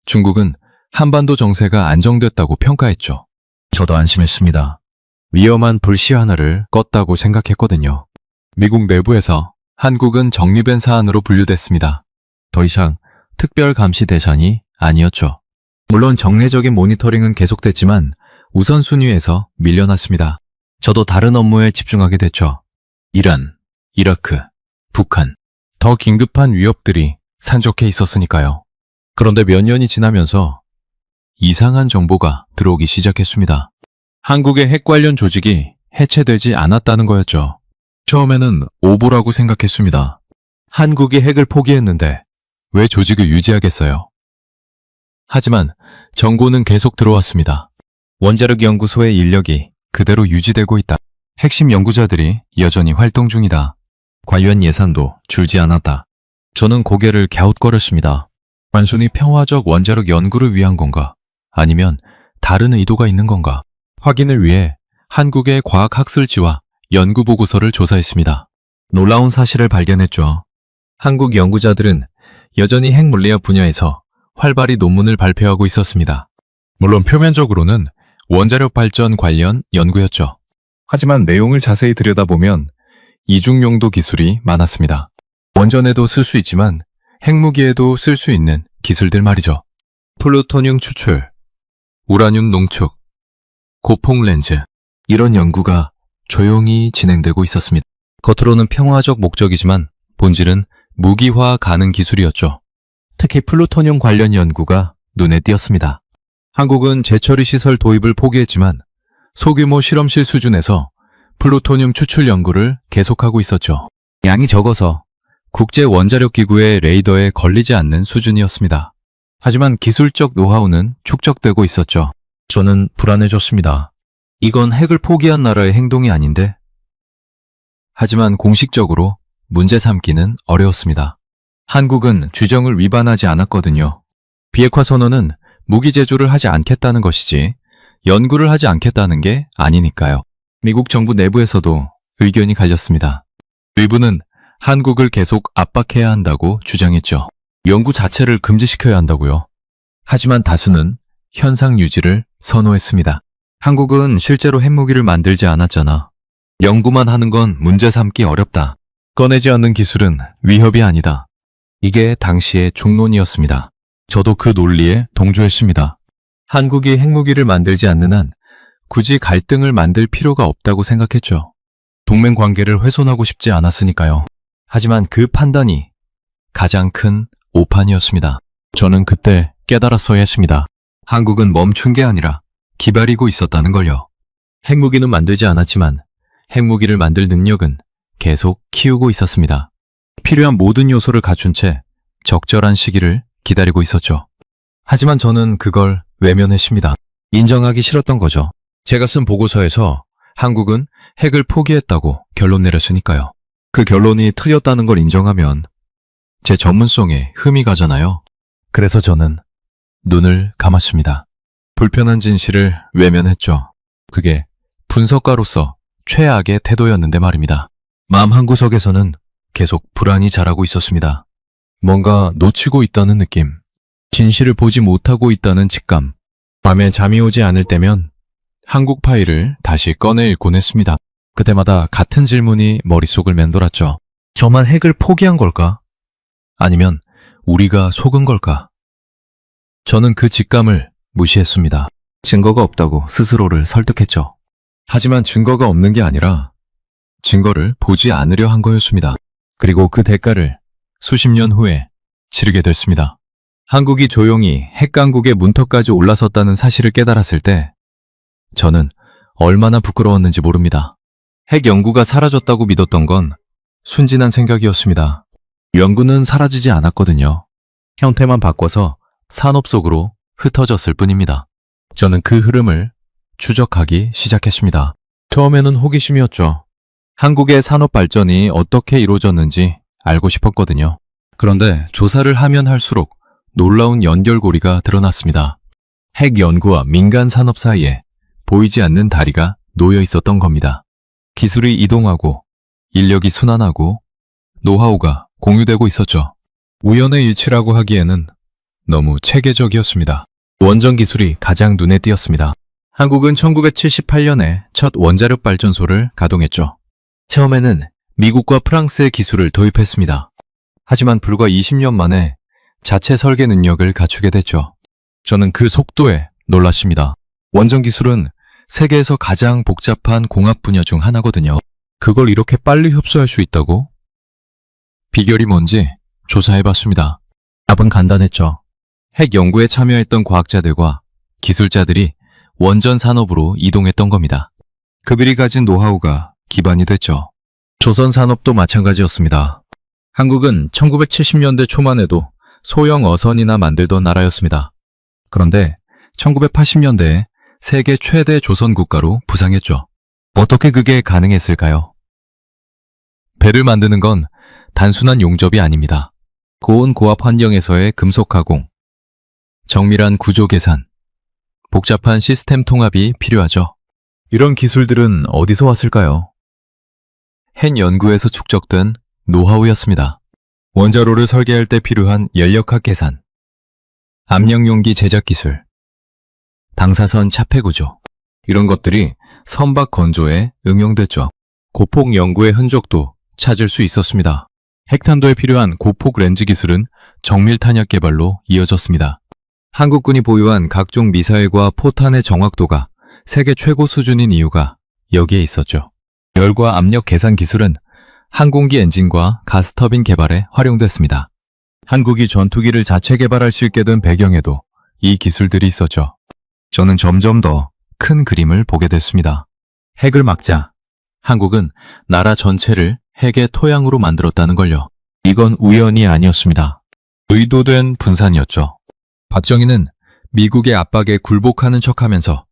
중국은 한반도 정세가 안정됐다고 평가했죠. 저도 안심했습니다. 위험한 불씨 하나를 껐다고 생각했거든요. 미국 내부에서 한국은 정리된 사안으로 분류됐습니다. 더 이상 특별 감시 대상이 아니었죠. 물론 정례적인 모니터링은 계속됐지만 우선순위에서 밀려났습니다. 저도 다른 업무에 집중하게 됐죠. 이란, 이라크, 북한. 더 긴급한 위협들이 산적해 있었으니까요. 그런데 몇 년이 지나면서 이상한 정보가 들어오기 시작했습니다. 한국의 핵 관련 조직이 해체되지 않았다는 거였죠. 처음에는 오보라고 생각했습니다. 한국이 핵을 포기했는데 왜 조직을 유지하겠어요? 하지만 정보는 계속 들어왔습니다. 원자력 연구소의 인력이 그대로 유지되고 있다. 핵심 연구자들이 여전히 활동 중이다. 관련 예산도 줄지 않았다. 저는 고개를 갸웃거렸습니다. 단순히 평화적 원자력 연구를 위한 건가? 아니면 다른 의도가 있는 건가? 확인을 위해 한국의 과학학술지와 연구보고서를 조사했습니다. 놀라운 사실을 발견했죠. 한국 연구자들은 여전히 핵물리학 분야에서 활발히 논문을 발표하고 있었습니다. 물론 표면적으로는 원자력 발전 관련 연구였죠. 하지만 내용을 자세히 들여다보면 이중용도 기술이 많았습니다. 원전에도 쓸 수 있지만 핵무기에도 쓸 수 있는 기술들 말이죠. 플루토늄 추출, 우라늄 농축, 고폭 렌즈 이런 연구가 조용히 진행되고 있었습니다. 겉으로는 평화적 목적이지만 본질은 무기화 가능 기술이었죠. 특히 플루토늄 관련 연구가 눈에 띄었습니다. 한국은 재처리 시설 도입을 포기했지만 소규모 실험실 수준에서 플루토늄 추출 연구를 계속하고 있었죠. 양이 적어서 국제 원자력 기구의 레이더에 걸리지 않는 수준이었습니다. 하지만 기술적 노하우는 축적되고 있었죠. 저는 불안해졌습니다. 이건 핵을 포기한 나라의 행동이 아닌데 하지만 공식적으로 문제 삼기는 어려웠습니다. 한국은 규정을 위반하지 않았거든요. 비핵화 선언은 무기 제조를 하지 않겠다는 것이지 연구를 하지 않겠다는 게 아니니까요. 미국 정부 내부에서도 의견이 갈렸습니다. 일부는 한국을 계속 압박해야 한다고 주장했죠. 연구 자체를 금지시켜야 한다고요. 하지만 다수는 현상 유지를 선호했습니다. 한국은 실제로 핵무기를 만들지 않았잖아. 연구만 하는 건 문제 삼기 어렵다. 꺼내지 않는 기술은 위협이 아니다. 이게 당시의 중론이었습니다. 저도 그 논리에 동조했습니다. 한국이 핵무기를 만들지 않는 한 굳이 갈등을 만들 필요가 없다고 생각했죠. 동맹 관계를 훼손하고 싶지 않았으니까요. 하지만 그 판단이 가장 큰 오판이었습니다. 저는 그때 깨달았어야 했습니다. 한국은 멈춘 게 아니라 기다리고 있었다는 걸요. 핵무기는 만들지 않았지만 핵무기를 만들 능력은 계속 키우고 있었습니다. 필요한 모든 요소를 갖춘 채 적절한 시기를 기다리고 있었죠. 하지만 저는 그걸 외면했습니다. 인정하기 싫었던 거죠. 제가 쓴 보고서에서 한국은 핵을 포기했다고 결론 내렸으니까요. 그 결론이 틀렸다는 걸 인정하면 제 전문성에 흠이 가잖아요. 그래서 저는 눈을 감았습니다. 불편한 진실을 외면했죠. 그게 분석가로서 최악의 태도였는데 말입니다. 마음 한구석에서는 계속 불안이 자라고 있었습니다. 뭔가 놓치고 있다는 느낌, 진실을 보지 못하고 있다는 직감. 밤에 잠이 오지 않을 때면 한국 파일을 다시 꺼내 읽곤 했습니다. 그때마다 같은 질문이 머릿속을 맴돌았죠. 저만 핵을 포기한 걸까? 아니면 우리가 속은 걸까? 저는 그 직감을 무시했습니다. 증거가 없다고 스스로를 설득했죠. 하지만 증거가 없는 게 아니라 증거를 보지 않으려 한 거였습니다. 그리고 그 대가를 수십 년 후에 치르게 됐습니다. 한국이 조용히 핵강국의 문턱까지 올라섰다는 사실을 깨달았을 때 저는 얼마나 부끄러웠는지 모릅니다. 핵 연구가 사라졌다고 믿었던 건 순진한 생각이었습니다. 연구는 사라지지 않았거든요. 형태만 바꿔서 산업 속으로 흩어졌을 뿐입니다. 저는 그 흐름을 추적하기 시작했습니다. 처음에는 호기심이었죠. 한국의 산업 발전이 어떻게 이루어졌는지 알고 싶었거든요. 그런데 조사를 하면 할수록 놀라운 연결고리가 드러났습니다. 핵 연구와 민간 산업 사이에 보이지 않는 다리가 놓여 있었던 겁니다. 기술이 이동하고 인력이 순환하고 노하우가 공유되고 있었죠. 우연의 일치라고 하기에는 너무 체계적이었습니다. 원전 기술이 가장 눈에 띄었습니다. 한국은 1978년에 첫 원자력 발전소를 가동했죠. 처음에는 미국과 프랑스의 기술을 도입했습니다. 하지만 불과 20년 만에 자체 설계 능력을 갖추게 됐죠. 저는 그 속도에 놀랐습니다. 원전 기술은 세계에서 가장 복잡한 공학 분야 중 하나거든요. 그걸 이렇게 빨리 흡수할 수 있다고? 비결이 뭔지 조사해봤습니다. 답은 간단했죠. 핵 연구에 참여했던 과학자들과 기술자들이 원전 산업으로 이동했던 겁니다. 그들이 가진 노하우가 기반이 됐죠. 조선 산업도 마찬가지였습니다. 한국은 1970년대 초만 해도 소형 어선이나 만들던 나라였습니다. 그런데 1980년대에 세계 최대 조선 국가로 부상했죠. 어떻게 그게 가능했을까요? 배를 만드는 건 단순한 용접이 아닙니다. 고온 고압 환경에서의 금속 가공, 정밀한 구조 계산, 복잡한 시스템 통합이 필요하죠. 이런 기술들은 어디서 왔을까요? 핵 연구에서 축적된 노하우였습니다. 원자로를 설계할 때 필요한 연력학 계산, 압력용기 제작 기술, 당사선 차폐 구조, 이런 것들이 선박 건조에 응용됐죠. 고폭 연구의 흔적도 찾을 수 있었습니다. 핵탄도에 필요한 고폭 렌즈 기술은 정밀 탄약 개발로 이어졌습니다. 한국군이 보유한 각종 미사일과 포탄의 정확도가 세계 최고 수준인 이유가 여기에 있었죠. 열과 압력 계산 기술은 항공기 엔진과 가스터빈 개발에 활용됐습니다. 한국이 전투기를 자체 개발할 수 있게 된 배경에도 이 기술들이 있었죠. 저는 점점 더 큰 그림을 보게 됐습니다. 핵을 막자 한국은 나라 전체를 핵의 토양으로 만들었다는 걸요. 이건 우연이 아니었습니다. 의도된 분산이었죠. 박정희는 미국의 압박에 굴복하는 척하면서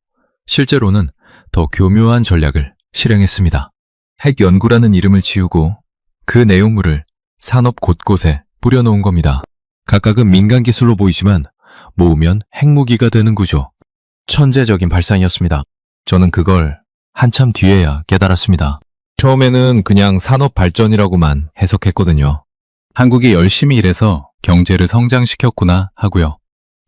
실제로는 더 교묘한 전략을 실행했습니다. 핵연구라는 이름을 지우고 그 내용물을 산업 곳곳에 뿌려놓은 겁니다. 각각은 민간 기술로 보이지만 모으면 핵무기가 되는 구조. 천재적인 발상이었습니다. 저는 그걸 한참 뒤에야 깨달았습니다. 처음에는 그냥 산업 발전이라고만 해석했거든요. 한국이 열심히 일해서 경제를 성장시켰구나 하고요.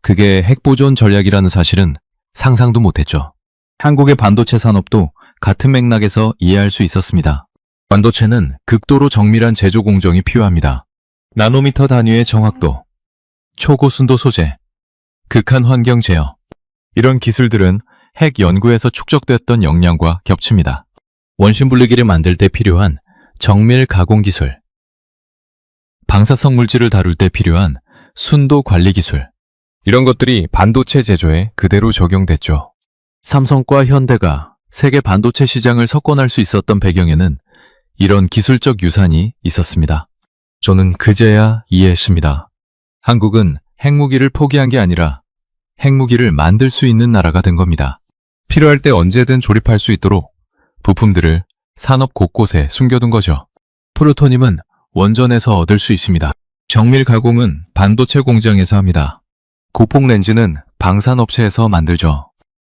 그게 핵보존 전략이라는 사실은 상상도 못했죠. 한국의 반도체 산업도 같은 맥락에서 이해할 수 있었습니다. 반도체는 극도로 정밀한 제조 공정이 필요합니다. 나노미터 단위의 정확도, 초고순도 소재, 극한 환경 제어. 이런 기술들은 핵 연구에서 축적됐던 역량과 겹칩니다. 원심 분리기를 만들 때 필요한 정밀 가공 기술, 방사성 물질을 다룰 때 필요한 순도 관리 기술. 이런 것들이 반도체 제조에 그대로 적용됐죠. 삼성과 현대가 세계 반도체 시장을 석권할 수 있었던 배경에는 이런 기술적 유산이 있었습니다. 저는 그제야 이해했습니다. 한국은 핵무기를 포기한 게 아니라 핵무기를 만들 수 있는 나라가 된 겁니다. 필요할 때 언제든 조립할 수 있도록 부품들을 산업 곳곳에 숨겨둔 거죠. 플루토늄은 원전에서 얻을 수 있습니다. 정밀 가공은 반도체 공장에서 합니다. 고폭 렌즈는 방산업체에서 만들죠.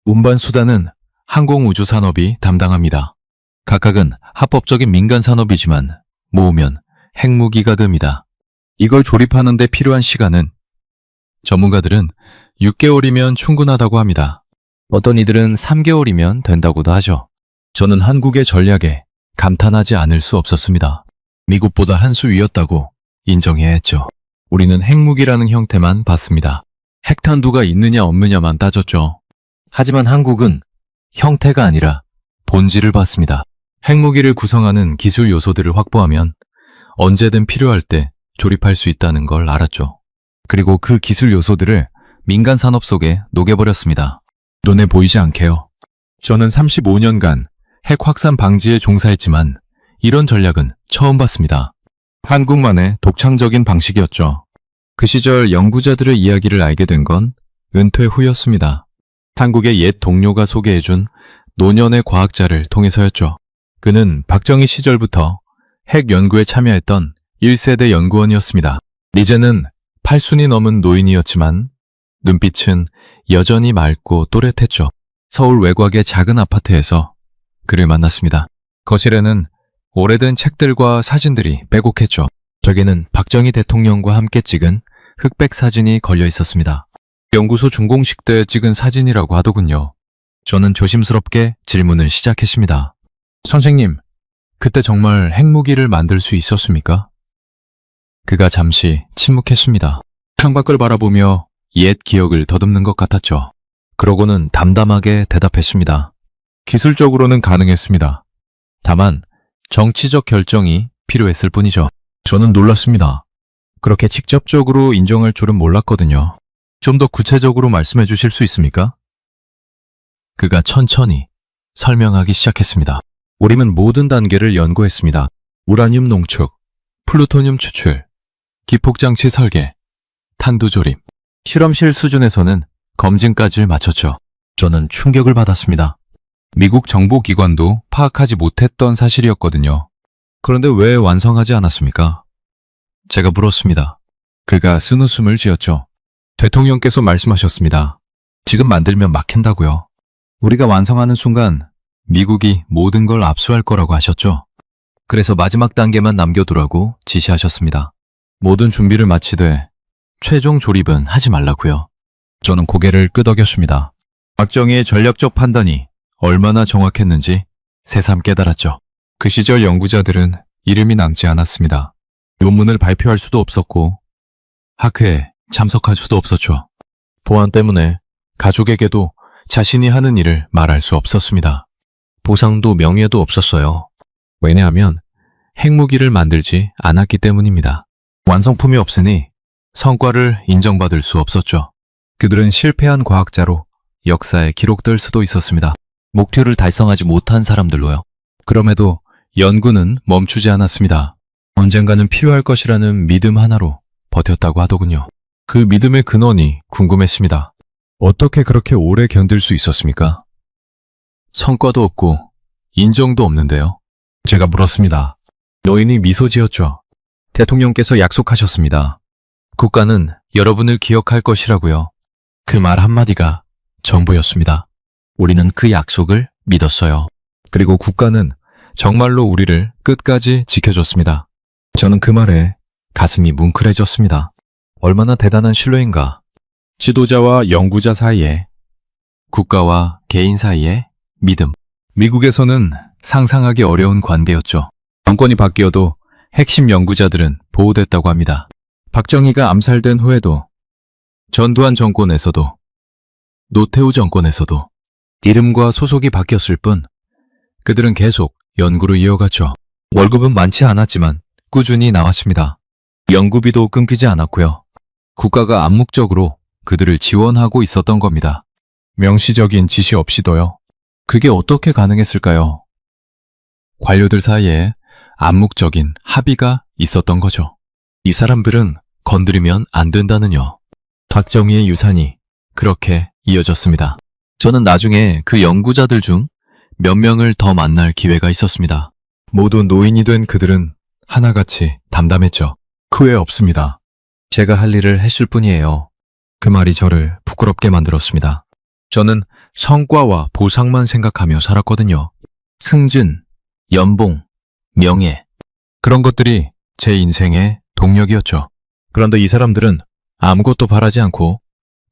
운반 수단은 항공우주산업이 담당합니다. 각각은 합법적인 민간 산업이지만 모으면 핵무기가 됩니다. 이걸 조립하는 데 필요한 시간은 전문가들은 6개월이면 충분하다고 합니다. 어떤 이들은 3개월이면 된다고도 하죠. 저는 한국의 전략에 감탄하지 않을 수 없었습니다. 미국보다 한 수 위였다고 인정해야 했죠. 우리는 핵무기라는 형태만 봤습니다. 핵탄두가 있느냐 없느냐만 따졌죠. 하지만 한국은 형태가 아니라 본질을 봤습니다. 핵무기를 구성하는 기술 요소들을 확보하면 언제든 필요할 때 조립할 수 있다는 걸 알았죠. 그리고 그 기술 요소들을 민간 산업 속에 녹여버렸습니다. 눈에 보이지 않게요. 저는 35년간 핵 확산 방지에 종사했지만 이런 전략은 처음 봤습니다. 한국만의 독창적인 방식이었죠. 그 시절 연구자들의 이야기를 알게 된 건 은퇴 후였습니다. 한국의 옛 동료가 소개해준 노년의 과학자를 통해서였죠. 그는 박정희 시절부터 핵 연구에 참여했던 1세대 연구원이었습니다. 이제는 80이 넘은 노인이었지만 눈빛은 여전히 맑고 또렷했죠. 서울 외곽의 작은 아파트에서 그를 만났습니다. 거실에는 오래된 책들과 사진들이 빼곡했죠. 저기는 박정희 대통령과 함께 찍은 흑백 사진이 걸려 있었습니다. 연구소 준공식 때 찍은 사진이라고 하더군요. 저는 조심스럽게 질문을 시작했습니다. 선생님, 그때 정말 핵무기를 만들 수 있었습니까? 그가 잠시 침묵했습니다. 창밖을 바라보며 옛 기억을 더듬는 것 같았죠. 그러고는 담담하게 대답했습니다. 기술적으로는 가능했습니다. 다만 정치적 결정이 필요했을 뿐이죠. 저는 놀랐습니다. 그렇게 직접적으로 인정할 줄은 몰랐거든요. 좀 더 구체적으로 말씀해 주실 수 있습니까? 그가 천천히 설명하기 시작했습니다. 우리는 모든 단계를 연구했습니다. 우라늄 농축, 플루토늄 추출, 기폭장치 설계, 탄두 조립, 실험실 수준에서는 검증까지 마쳤죠. 저는 충격을 받았습니다. 미국 정보기관도 파악하지 못했던 사실이었거든요. 그런데 왜 완성하지 않았습니까? 제가 물었습니다. 그가 쓴웃음을 지었죠. 대통령께서 말씀하셨습니다. 지금 만들면 막힌다고요. 우리가 완성하는 순간 미국이 모든 걸 압수할 거라고 하셨죠. 그래서 마지막 단계만 남겨두라고 지시하셨습니다. 모든 준비를 마치되 최종 조립은 하지 말라고요. 저는 고개를 끄덕였습니다. 박정희의 전략적 판단이 얼마나 정확했는지 새삼 깨달았죠. 그 시절 연구자들은 이름이 남지 않았습니다. 논문을 발표할 수도 없었고 학회에 참석할 수도 없었죠. 보안 때문에 가족에게도 자신이 하는 일을 말할 수 없었습니다. 보상도 명예도 없었어요. 왜냐하면 핵무기를 만들지 않았기 때문입니다. 완성품이 없으니 성과를 인정받을 수 없었죠. 그들은 실패한 과학자로 역사에 기록될 수도 있었습니다. 목표를 달성하지 못한 사람들로요. 그럼에도 연구는 멈추지 않았습니다. 언젠가는 필요할 것이라는 믿음 하나로 버텼다고 하더군요. 그 믿음의 근원이 궁금했습니다. 어떻게 그렇게 오래 견딜 수 있었습니까? 성과도 없고 인정도 없는데요. 제가 물었습니다. 노인이 미소 지었죠. 대통령께서 약속하셨습니다. 국가는 여러분을 기억할 것이라고요. 그 말 한마디가 전부였습니다. 우리는 그 약속을 믿었어요. 그리고 국가는 정말로 우리를 끝까지 지켜줬습니다. 저는 그 말에 가슴이 뭉클해졌습니다. 얼마나 대단한 신뢰인가. 지도자와 연구자 사이에, 국가와 개인 사이에 믿음. 미국에서는 상상하기 어려운 관계였죠. 정권이 바뀌어도 핵심 연구자들은 보호됐다고 합니다. 박정희가 암살된 후에도, 전두환 정권에서도, 노태우 정권에서도 이름과 소속이 바뀌었을 뿐 그들은 계속 연구를 이어갔죠. 월급은 많지 않았지만 꾸준히 나왔습니다. 연구비도 끊기지 않았고요. 국가가 암묵적으로 그들을 지원하고 있었던 겁니다. 명시적인 지시 없이도요. 그게 어떻게 가능했을까요? 관료들 사이에 암묵적인 합의가 있었던 거죠. 이 사람들은 건드리면 안 된다는요. 박정희의 유산이 그렇게 이어졌습니다. 저는 나중에 그 연구자들 중 몇 명을 더 만날 기회가 있었습니다. 모두 노인이 된 그들은 하나같이 담담했죠. 그 외 없습니다. 제가 할 일을 했을 뿐이에요. 그 말이 저를 부끄럽게 만들었습니다. 저는 성과와 보상만 생각하며 살았거든요. 승진, 연봉, 명예. 그런 것들이 제 인생의 동력이었죠. 그런데 이 사람들은 아무것도 바라지 않고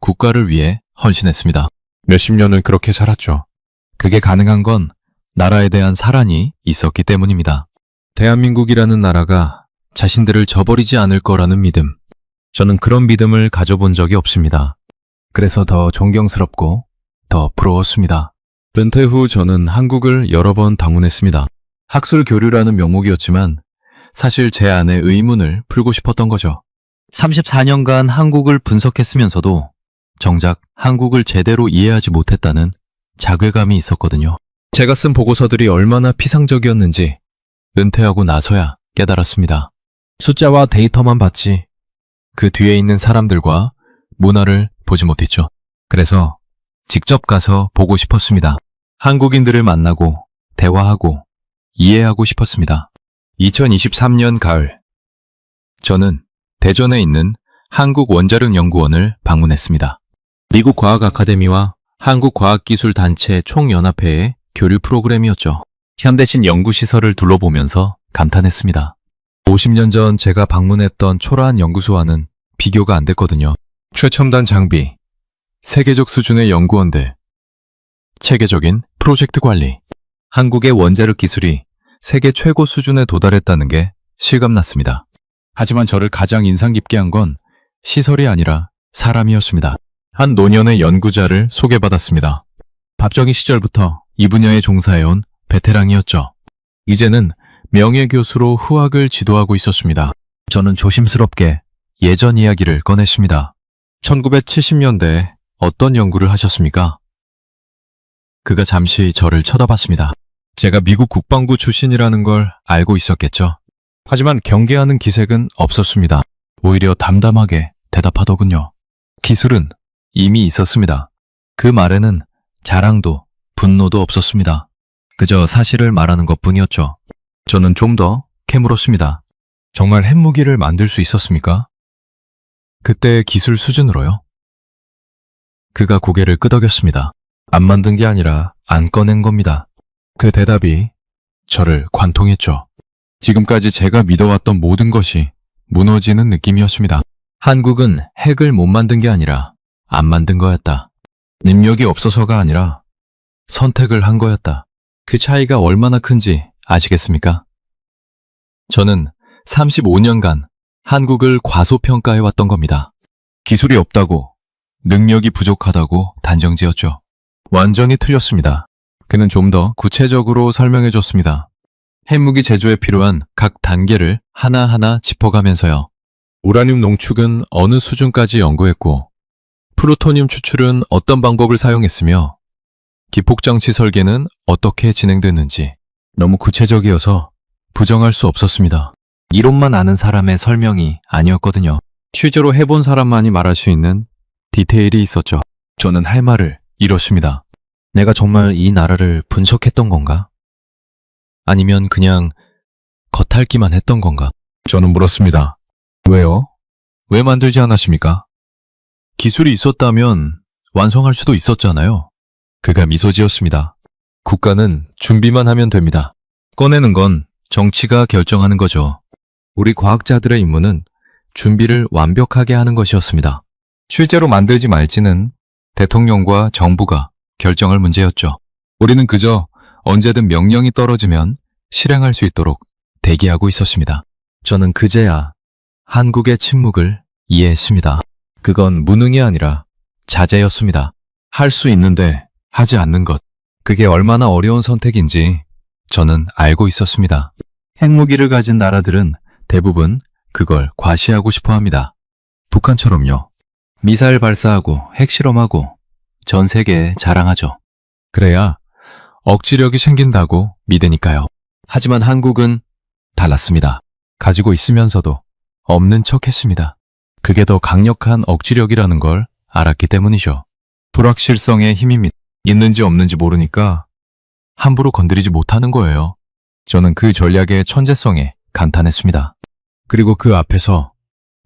국가를 위해 헌신했습니다. 몇십 년을 그렇게 살았죠. 그게 가능한 건 나라에 대한 사랑이 있었기 때문입니다. 대한민국이라는 나라가 자신들을 저버리지 않을 거라는 믿음. 저는 그런 믿음을 가져본 적이 없습니다. 그래서 더 존경스럽고 더 부러웠습니다. 은퇴 후 저는 한국을 여러 번 방문했습니다. 학술 교류라는 명목이었지만 사실 제 안의 의문을 풀고 싶었던 거죠. 34년간 한국을 분석했으면서도 정작 한국을 제대로 이해하지 못했다는 자괴감이 있었거든요. 제가 쓴 보고서들이 얼마나 피상적이었는지 은퇴하고 나서야 깨달았습니다. 숫자와 데이터만 봤지 그 뒤에 있는 사람들과 문화를 보지 못했죠. 그래서 직접 가서 보고 싶었습니다. 한국인들을 만나고 대화하고 이해하고 싶었습니다. 2023년 가을, 저는 대전에 있는 한국원자력연구원을 방문했습니다. 미국 과학 아카데미와 한국과학기술단체 총연합회의 교류 프로그램이었죠. 현대신 연구시설을 둘러보면서 감탄했습니다. 50년 전 제가 방문했던 초라한 연구소와는 비교가 안 됐거든요. 최첨단 장비, 세계적 수준의 연구원들, 체계적인 프로젝트 관리, 한국의 원자력 기술이 세계 최고 수준에 도달했다는 게 실감났습니다. 하지만 저를 가장 인상 깊게 한 건 시설이 아니라 사람이었습니다. 한 노년의 연구자를 소개받았습니다. 박정희 시절부터 이 분야에 종사해온 베테랑이었죠. 이제는 명예교수로 후학을 지도하고 있었습니다. 저는 조심스럽게 예전 이야기를 꺼냈습니다. 1970년대에 어떤 연구를 하셨습니까? 그가 잠시 저를 쳐다봤습니다. 제가 미국 국방부 출신이라는 걸 알고 있었겠죠. 하지만 경계하는 기색은 없었습니다. 오히려 담담하게 대답하더군요. 기술은 이미 있었습니다. 그 말에는 자랑도 분노도 없었습니다. 그저 사실을 말하는 것뿐이었죠. 저는 좀 더 캐물었습니다. 정말 핵무기를 만들 수 있었습니까? 그때의 기술 수준으로요? 그가 고개를 끄덕였습니다. 안 만든 게 아니라 안 꺼낸 겁니다. 그 대답이 저를 관통했죠. 지금까지 제가 믿어왔던 모든 것이 무너지는 느낌이었습니다. 한국은 핵을 못 만든 게 아니라 안 만든 거였다. 능력이 없어서가 아니라 선택을 한 거였다. 그 차이가 얼마나 큰지 아시겠습니까? 저는 35년간 한국을 과소평가해왔던 겁니다. 기술이 없다고, 능력이 부족하다고 단정지었죠. 완전히 틀렸습니다. 그는 좀 더 구체적으로 설명해줬습니다. 핵무기 제조에 필요한 각 단계를 하나하나 짚어가면서요. 우라늄 농축은 어느 수준까지 연구했고, 플루토늄 추출은 어떤 방법을 사용했으며, 기폭장치 설계는 어떻게 진행됐는지 너무 구체적이어서 부정할 수 없었습니다. 이론만 아는 사람의 설명이 아니었거든요. 취재로 해본 사람만이 말할 수 있는 디테일이 있었죠. 저는 할 말을 잃었습니다. 내가 정말 이 나라를 분석했던 건가? 아니면 그냥 겉핥기만 했던 건가? 저는 물었습니다. 왜요? 왜 만들지 않았습니까? 기술이 있었다면 완성할 수도 있었잖아요. 그가 미소 지었습니다. 국가는 준비만 하면 됩니다. 꺼내는 건 정치가 결정하는 거죠. 우리 과학자들의 임무는 준비를 완벽하게 하는 것이었습니다. 실제로 만들지 말지는 대통령과 정부가 결정할 문제였죠. 우리는 그저 언제든 명령이 떨어지면 실행할 수 있도록 대기하고 있었습니다. 저는 그제야 한국의 침묵을 이해했습니다. 그건 무능이 아니라 자제였습니다. 할 수 있는데 하지 않는 것. 그게 얼마나 어려운 선택인지 저는 알고 있었습니다. 핵무기를 가진 나라들은 대부분 그걸 과시하고 싶어 합니다. 북한처럼요. 미사일 발사하고 핵실험하고 전 세계에 자랑하죠. 그래야 억지력이 생긴다고 믿으니까요. 하지만 한국은 달랐습니다. 가지고 있으면서도 없는 척 했습니다. 그게 더 강력한 억지력이라는 걸 알았기 때문이죠. 불확실성의 힘입니다. 있는지 없는지 모르니까 함부로 건드리지 못하는 거예요. 저는 그 전략의 천재성에 감탄했습니다. 그리고 그 앞에서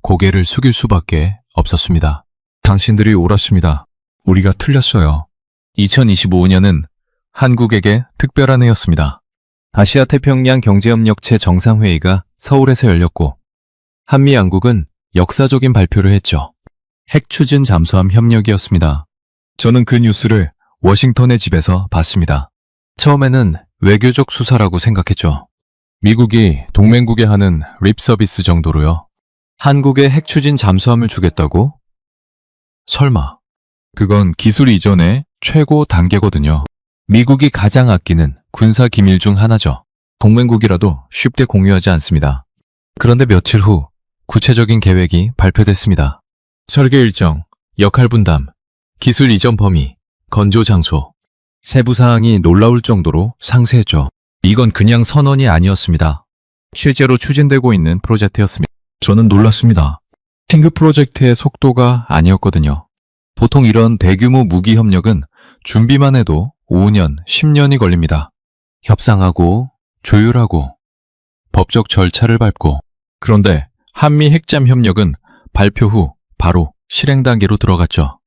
고개를 숙일 수밖에 없었습니다. 당신들이 옳았습니다. 우리가 틀렸어요. 2025년은 한국에게 특별한 해였습니다. 아시아 태평양 경제협력체 정상회의가 서울에서 열렸고 한미 양국은 역사적인 발표를 했죠. 핵 추진 잠수함 협력이었습니다. 저는 그 뉴스를 워싱턴의 집에서 봤습니다. 처음에는 외교적 수사라고 생각했죠. 미국이 동맹국에 하는 립 서비스 정도로요. 한국에 핵 추진 잠수함을 주겠다고? 설마. 그건 기술 이전의 최고 단계거든요. 미국이 가장 아끼는 군사 기밀 중 하나죠. 동맹국이라도 쉽게 공유하지 않습니다. 그런데 며칠 후 구체적인 계획이 발표됐습니다. 설계 일정, 역할 분담, 기술 이전 범위, 건조 장소. 세부 사항이 놀라울 정도로 상세했죠. 이건 그냥 선언이 아니었습니다. 실제로 추진되고 있는 프로젝트였습니다. 저는 놀랐습니다. 팅그 프로젝트의 속도가 아니었거든요. 보통 이런 대규모 무기 협력은 준비만 해도 5년, 10년이 걸립니다. 협상하고, 조율하고, 법적 절차를 밟고. 그런데 한미 핵잠 협력은 발표 후 바로 실행 단계로 들어갔죠.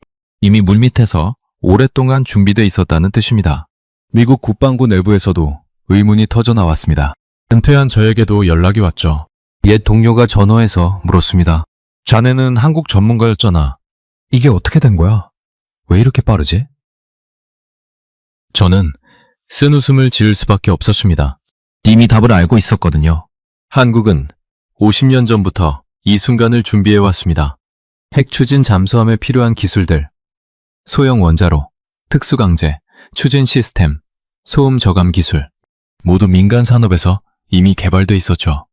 이미 물밑에서 오랫동안 준비돼 있었다는 뜻입니다. 미국 국방부 내부에서도 의문이 터져 나왔습니다. 은퇴한 저에게도 연락이 왔죠. 옛 동료가 전화해서 물었습니다. 자네는 한국 전문가였잖아. 이게 어떻게 된 거야? 왜 이렇게 빠르지? 저는 쓴 웃음을 지을 수밖에 없었습니다. 이미 답을 알고 있었거든요. 한국은 50년 전부터 이 순간을 준비해왔습니다. 핵 추진 잠수함에 필요한 기술들, 소형 원자로, 특수강제, 추진 시스템, 소음 저감 기술, 모두 민간 산업에서 이미 개발돼 있었죠.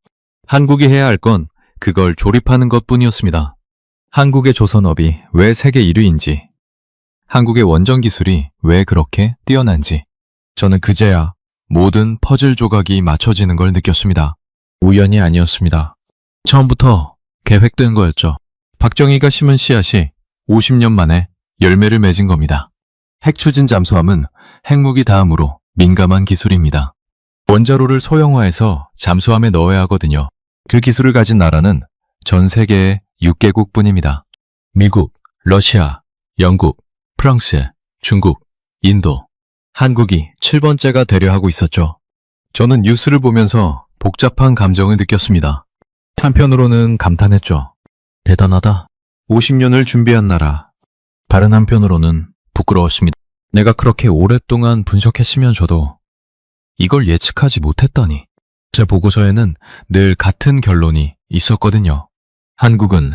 한국이 해야 할 건 그걸 조립하는 것뿐이었습니다. 한국의 조선업이 왜 세계 1위인지, 한국의 원전 기술이 왜 그렇게 뛰어난지, 저는 그제야 모든 퍼즐 조각이 맞춰지는 걸 느꼈습니다. 우연이 아니었습니다. 처음부터 계획된 거였죠. 박정희가 심은 씨앗이 50년 만에 열매를 맺은 겁니다. 핵 추진 잠수함은 핵무기 다음으로 민감한 기술입니다. 원자로를 소형화해서 잠수함에 넣어야 하거든요. 그 기술을 가진 나라는 전 세계에 6개국 뿐입니다. 미국, 러시아, 영국, 프랑스, 중국, 인도, 한국이 7번째가 되려 하고 있었죠. 저는 뉴스를 보면서 복잡한 감정을 느꼈습니다. 한편으로는 감탄했죠. 대단하다. 50년을 준비한 나라. 다른 한편으로는 부끄러웠습니다. 내가 그렇게 오랫동안 분석했으면서도 이걸 예측하지 못했다니. 제 보고서에는 늘 같은 결론이 있었거든요. 한국은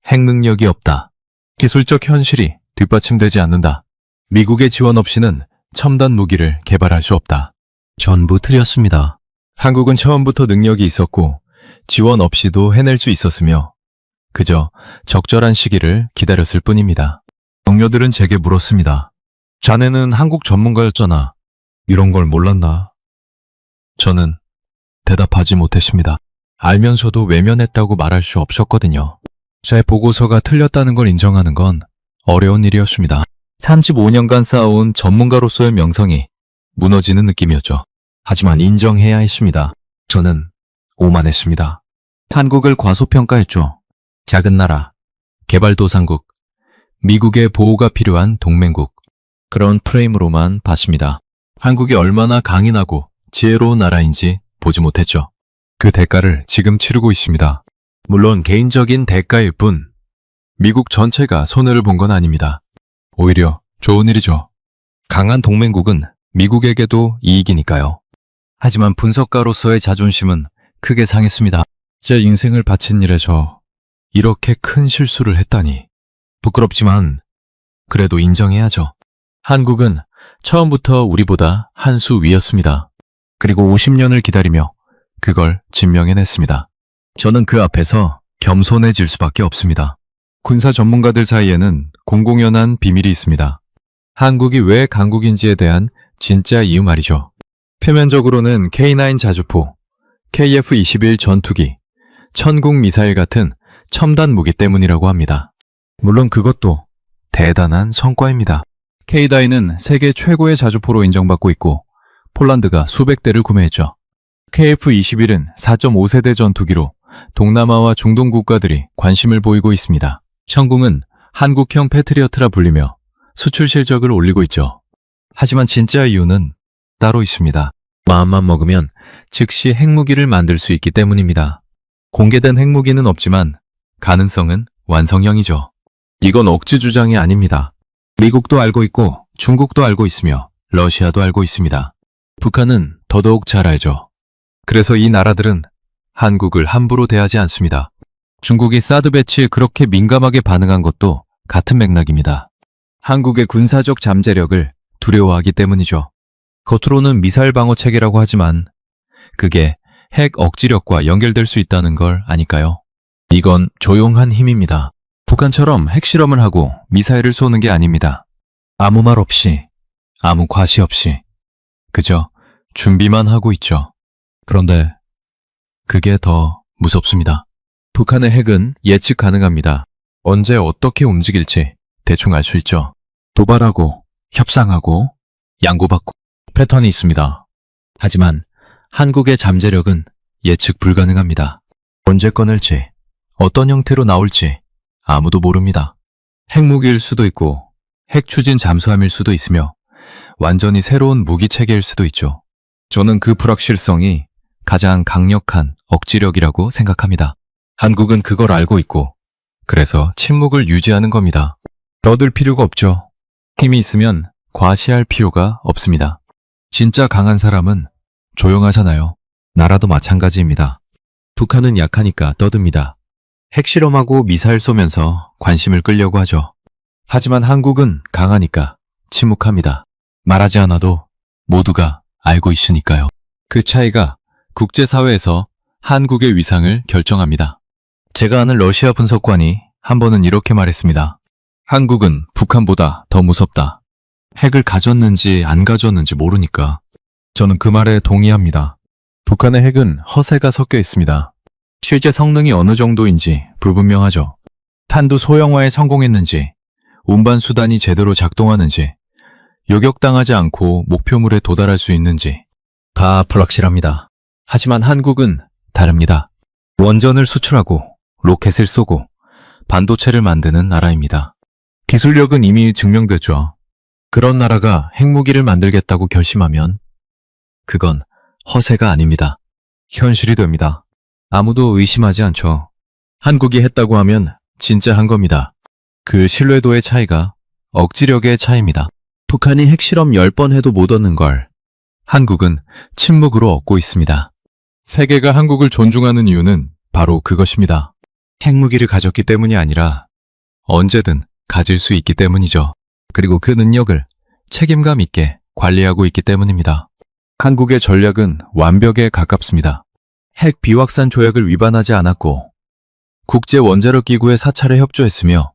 핵 능력이 없다. 기술적 현실이 뒷받침되지 않는다. 미국의 지원 없이는 첨단 무기를 개발할 수 없다. 전부 틀렸습니다. 한국은 처음부터 능력이 있었고 지원 없이도 해낼 수 있었으며 그저 적절한 시기를 기다렸을 뿐입니다. 동료들은 제게 물었습니다. 자네는 한국 전문가였잖아. 이런 걸 몰랐나? 저는 대답하지 못했습니다. 알면서도 외면했다고 말할 수 없었거든요. 제 보고서가 틀렸다는 걸 인정하는 건 어려운 일이었습니다. 35년간 쌓아온 전문가로서의 명성이 무너지는 느낌이었죠. 하지만 인정해야 했습니다. 저는 오만했습니다. 한국을 과소평가했죠. 작은 나라, 개발도상국, 미국의 보호가 필요한 동맹국. 그런 프레임으로만 봤습니다. 한국이 얼마나 강인하고 지혜로운 나라인지 보지 못했죠. 그 대가를 지금 치르고 있습니다. 물론 개인적인 대가일 뿐, 미국 전체가 손해를 본 건 아닙니다. 오히려 좋은 일이죠. 강한 동맹국은 미국에게도 이익이니까요. 하지만 분석가로서의 자존심은 크게 상했습니다. 제 인생을 바친 일에 저 이렇게 큰 실수를 했다니. 부끄럽지만 그래도 인정해야죠. 한국은 처음부터 우리보다 한 수 위였습니다. 그리고 50년을 기다리며 그걸 증명해냈습니다. 저는 그 앞에서 겸손해질 수밖에 없습니다. 군사 전문가들 사이에는 공공연한 비밀이 있습니다. 한국이 왜 강국인지에 대한 진짜 이유 말이죠. 표면적으로는 K9 자주포, KF-21 전투기, 천궁 미사일 같은 첨단 무기 때문이라고 합니다. 물론 그것도 대단한 성과입니다. K9은 세계 최고의 자주포로 인정받고 있고 폴란드가 수백 대를 구매했죠. KF-21은 4.5세대 전투기로 동남아와 중동 국가들이 관심을 보이고 있습니다. 천궁은 한국형 패트리어트라 불리며 수출 실적을 올리고 있죠. 하지만 진짜 이유는 따로 있습니다. 마음만 먹으면 즉시 핵무기를 만들 수 있기 때문입니다. 공개된 핵무기는 없지만 가능성은 완성형이죠. 이건 억지 주장이 아닙니다. 미국도 알고 있고 중국도 알고 있으며 러시아도 알고 있습니다. 북한은 더더욱 잘 알죠. 그래서 이 나라들은 한국을 함부로 대하지 않습니다. 중국이 사드 배치에 그렇게 민감하게 반응한 것도 같은 맥락입니다. 한국의 군사적 잠재력을 두려워하기 때문이죠. 겉으로는 미사일 방어 체계라고 하지만 그게 핵 억지력과 연결될 수 있다는 걸 아니까요. 이건 조용한 힘입니다. 북한처럼 핵실험을 하고 미사일을 쏘는 게 아닙니다. 아무 말 없이, 아무 과시 없이 그저 준비만 하고 있죠. 그런데 그게 더 무섭습니다. 북한의 핵은 예측 가능합니다. 언제 어떻게 움직일지 대충 알 수 있죠. 도발하고 협상하고 양보받고 패턴이 있습니다. 하지만 한국의 잠재력은 예측 불가능합니다. 언제 꺼낼지, 어떤 형태로 나올지 아무도 모릅니다. 핵무기일 수도 있고 핵 추진 잠수함일 수도 있으며 완전히 새로운 무기 체계일 수도 있죠. 저는 그 불확실성이 가장 강력한 억지력이라고 생각합니다. 한국은 그걸 알고 있고 그래서 침묵을 유지하는 겁니다. 떠들 필요가 없죠. 힘이 있으면 과시할 필요가 없습니다. 진짜 강한 사람은 조용하잖아요. 나라도 마찬가지입니다. 북한은 약하니까 떠듭니다. 핵실험하고 미사일 쏘면서 관심을 끌려고 하죠. 하지만 한국은 강하니까 침묵합니다. 말하지 않아도 모두가 알고 있으니까요. 그 차이가 국제사회에서 한국의 위상을 결정합니다. 제가 아는 러시아 분석관이 한 번은 이렇게 말했습니다. 한국은 북한보다 더 무섭다. 핵을 가졌는지 안 가졌는지 모르니까. 저는 그 말에 동의합니다. 북한의 핵은 허세가 섞여 있습니다. 실제 성능이 어느 정도인지 불분명하죠. 탄두 소형화에 성공했는지, 운반 수단이 제대로 작동하는지, 요격당하지 않고 목표물에 도달할 수 있는지 다 불확실합니다. 하지만 한국은 다릅니다. 원전을 수출하고 로켓을 쏘고 반도체를 만드는 나라입니다. 기술력은 이미 증명됐죠. 그런 나라가 핵무기를 만들겠다고 결심하면 그건 허세가 아닙니다. 현실이 됩니다. 아무도 의심하지 않죠. 한국이 했다고 하면 진짜 한 겁니다. 그 신뢰도의 차이가 억지력의 차이입니다. 북한이 핵실험 10번 해도 못 얻는 걸 한국은 침묵으로 얻고 있습니다. 세계가 한국을 존중하는 이유는 바로 그것입니다. 핵무기를 가졌기 때문이 아니라 언제든 가질 수 있기 때문이죠. 그리고 그 능력을 책임감 있게 관리하고 있기 때문입니다. 한국의 전략은 완벽에 가깝습니다. 핵 비확산 조약을 위반하지 않았고 국제 원자력 기구의 사찰에 협조했으며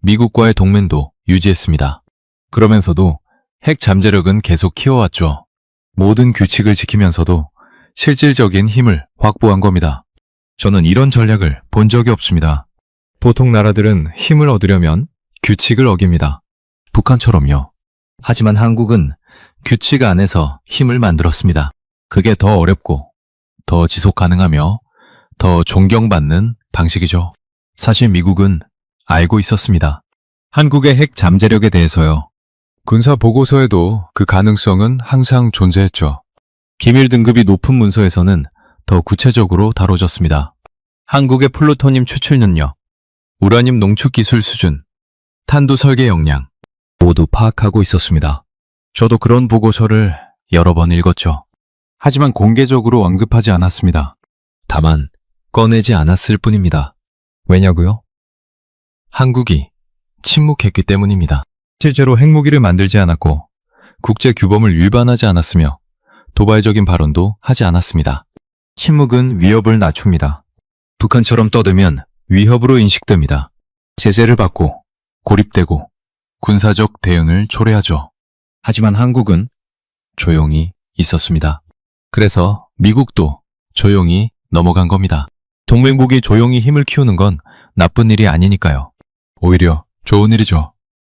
미국과의 동맹도 유지했습니다. 그러면서도 핵 잠재력은 계속 키워왔죠. 모든 규칙을 지키면서도 실질적인 힘을 확보한 겁니다. 저는 이런 전략을 본 적이 없습니다. 보통 나라들은 힘을 얻으려면 규칙을 어깁니다. 북한처럼요. 하지만 한국은 규칙 안에서 힘을 만들었습니다. 그게 더 어렵고 더 지속 가능하며 더 존경받는 방식이죠. 사실 미국은 알고 있었습니다. 한국의 핵 잠재력에 대해서요. 군사 보고서에도 그 가능성은 항상 존재했죠. 기밀 등급이 높은 문서에서는 더 구체적으로 다뤄졌습니다. 한국의 플루토늄 추출 능력, 우라늄 농축 기술 수준, 탄두 설계 역량 모두 파악하고 있었습니다. 저도 그런 보고서를 여러 번 읽었죠. 하지만 공개적으로 언급하지 않았습니다. 다만 꺼내지 않았을 뿐입니다. 왜냐고요? 한국이 침묵했기 때문입니다. 실제로 핵무기를 만들지 않았고 국제 규범을 위반하지 않았으며 도발적인 발언도 하지 않았습니다. 침묵은 위협을 낮춥니다. 북한처럼 떠들면 위협으로 인식됩니다. 제재를 받고 고립되고 군사적 대응을 초래하죠. 하지만 한국은 조용히 있었습니다. 그래서 미국도 조용히 넘어간 겁니다. 동맹국이 조용히 힘을 키우는 건 나쁜 일이 아니니까요. 오히려 좋은 일이죠.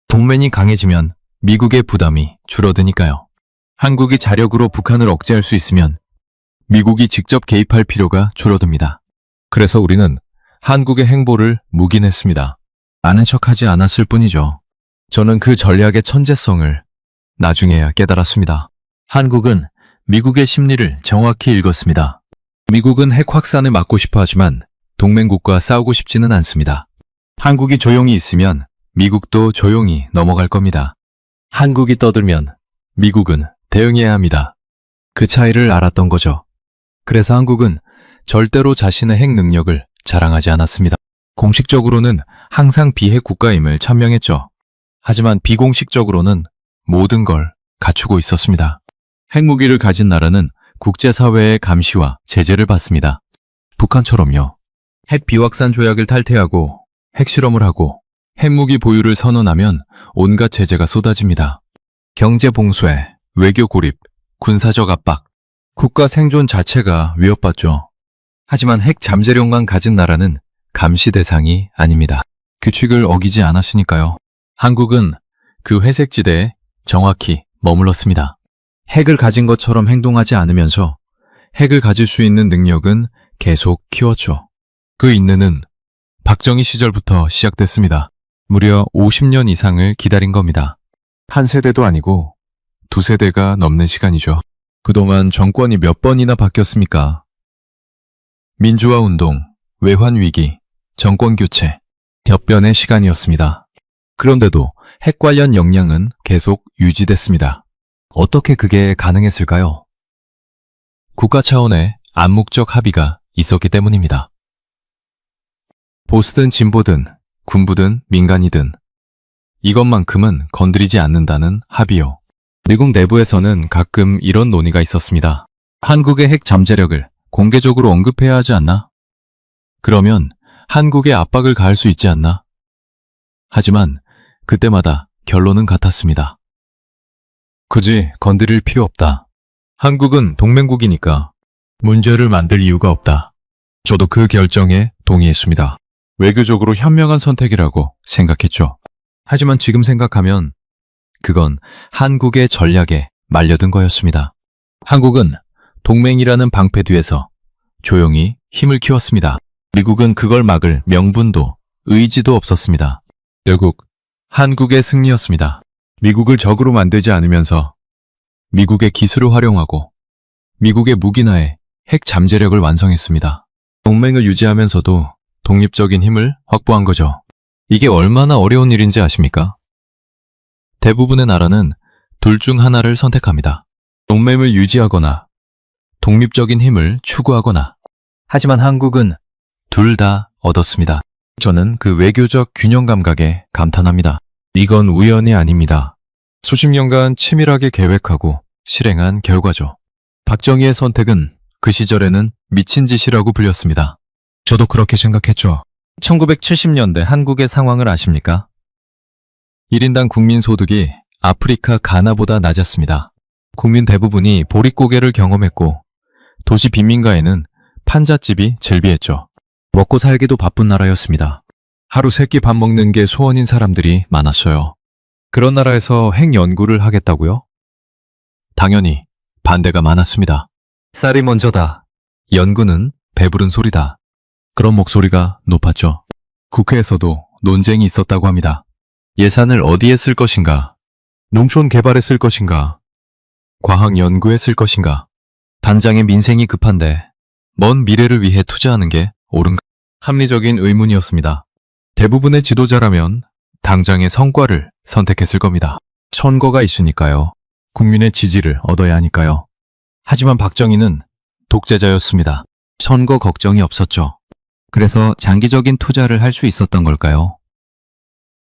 동맹이 강해지면 미국의 부담이 줄어드니까요. 한국이 자력으로 북한을 억제할 수 있으면 미국이 직접 개입할 필요가 줄어듭니다. 그래서 우리는 한국의 행보를 묵인했습니다. 아는 척하지 않았을 뿐이죠. 저는 그 전략의 천재성을 나중에야 깨달았습니다. 한국은 미국의 심리를 정확히 읽었습니다. 미국은 핵 확산을 막고 싶어 하지만 동맹국과 싸우고 싶지는 않습니다. 한국이 조용히 있으면 미국도 조용히 넘어갈 겁니다. 한국이 떠들면 미국은 대응해야 합니다. 그 차이를 알았던 거죠. 그래서 한국은 절대로 자신의 핵 능력을 자랑하지 않았습니다. 공식적으로는 항상 비핵 국가임을 천명했죠. 하지만 비공식적으로는 모든 걸 갖추고 있었습니다. 핵무기를 가진 나라는 국제사회의 감시와 제재를 받습니다. 북한처럼요. 핵 비확산 조약을 탈퇴하고 핵실험을 하고 핵무기 보유를 선언하면 온갖 제재가 쏟아집니다. 경제 봉쇄, 외교 고립, 군사적 압박, 국가 생존 자체가 위협받죠. 하지만 핵 잠재력만 가진 나라는 감시 대상이 아닙니다. 규칙을 어기지 않았으니까요. 한국은 그 회색지대에 정확히 머물렀습니다. 핵을 가진 것처럼 행동하지 않으면서 핵을 가질 수 있는 능력은 계속 키웠죠. 그 인내는 박정희 시절부터 시작됐습니다. 무려 50년 이상을 기다린 겁니다. 한 세대도 아니고 두 세대가 넘는 시간이죠. 그동안 정권이 몇 번이나 바뀌었습니까? 민주화 운동, 외환 위기, 정권 교체, 격변의 시간이었습니다. 그런데도 핵 관련 역량은 계속 유지됐습니다. 어떻게 그게 가능했을까요? 국가 차원의 암묵적 합의가 있었기 때문입니다. 보수든 진보든 군부든 민간이든 이것만큼은 건드리지 않는다는 합의요. 미국 내부에서는 가끔 이런 논의가 있었습니다. 한국의 핵 잠재력을 공개적으로 언급해야 하지 않나? 그러면 한국에 압박을 가할 수 있지 않나? 하지만 그때마다 결론은 같았습니다. 굳이 건드릴 필요 없다. 한국은 동맹국이니까 문제를 만들 이유가 없다. 저도 그 결정에 동의했습니다. 외교적으로 현명한 선택이라고 생각했죠. 하지만 지금 생각하면 그건 한국의 전략에 말려든 거였습니다. 한국은 동맹이라는 방패 뒤에서 조용히 힘을 키웠습니다. 미국은 그걸 막을 명분도 의지도 없었습니다. 결국 한국의 승리였습니다. 미국을 적으로 만들지 않으면서 미국의 기술을 활용하고 미국의 무기나에 핵 잠재력을 완성했습니다. 동맹을 유지하면서도 독립적인 힘을 확보한 거죠. 이게 얼마나 어려운 일인지 아십니까? 대부분의 나라는 둘 중 하나를 선택합니다. 동맹을 유지하거나 독립적인 힘을 추구하거나. 하지만 한국은 둘 다 얻었습니다. 저는 그 외교적 균형 감각에 감탄합니다. 이건 우연이 아닙니다. 수십 년간 치밀하게 계획하고 실행한 결과죠. 박정희의 선택은 그 시절에는 미친 짓이라고 불렸습니다. 저도 그렇게 생각했죠. 1970년대 한국의 상황을 아십니까? 1인당 국민소득이 아프리카 가나보다 낮았습니다. 국민 대부분이 보릿고개를 경험했고 도시 빈민가에는 판잣집이 즐비했죠. 먹고 살기도 바쁜 나라였습니다. 하루 3끼 밥 먹는 게 소원인 사람들이 많았어요. 그런 나라에서 핵 연구를 하겠다고요? 당연히 반대가 많았습니다. 쌀이 먼저다. 연구는 배부른 소리다. 그런 목소리가 높았죠. 국회에서도 논쟁이 있었다고 합니다. 예산을 어디에 쓸 것인가? 농촌 개발에 쓸 것인가? 과학 연구에 쓸 것인가? 단장의 민생이 급한데 먼 미래를 위해 투자하는 게 옳은가? 합리적인 의문이었습니다. 대부분의 지도자라면 당장의 성과를 선택했을 겁니다. 선거가 있으니까요. 국민의 지지를 얻어야 하니까요. 하지만 박정희는 독재자였습니다. 선거 걱정이 없었죠. 그래서 장기적인 투자를 할 수 있었던 걸까요?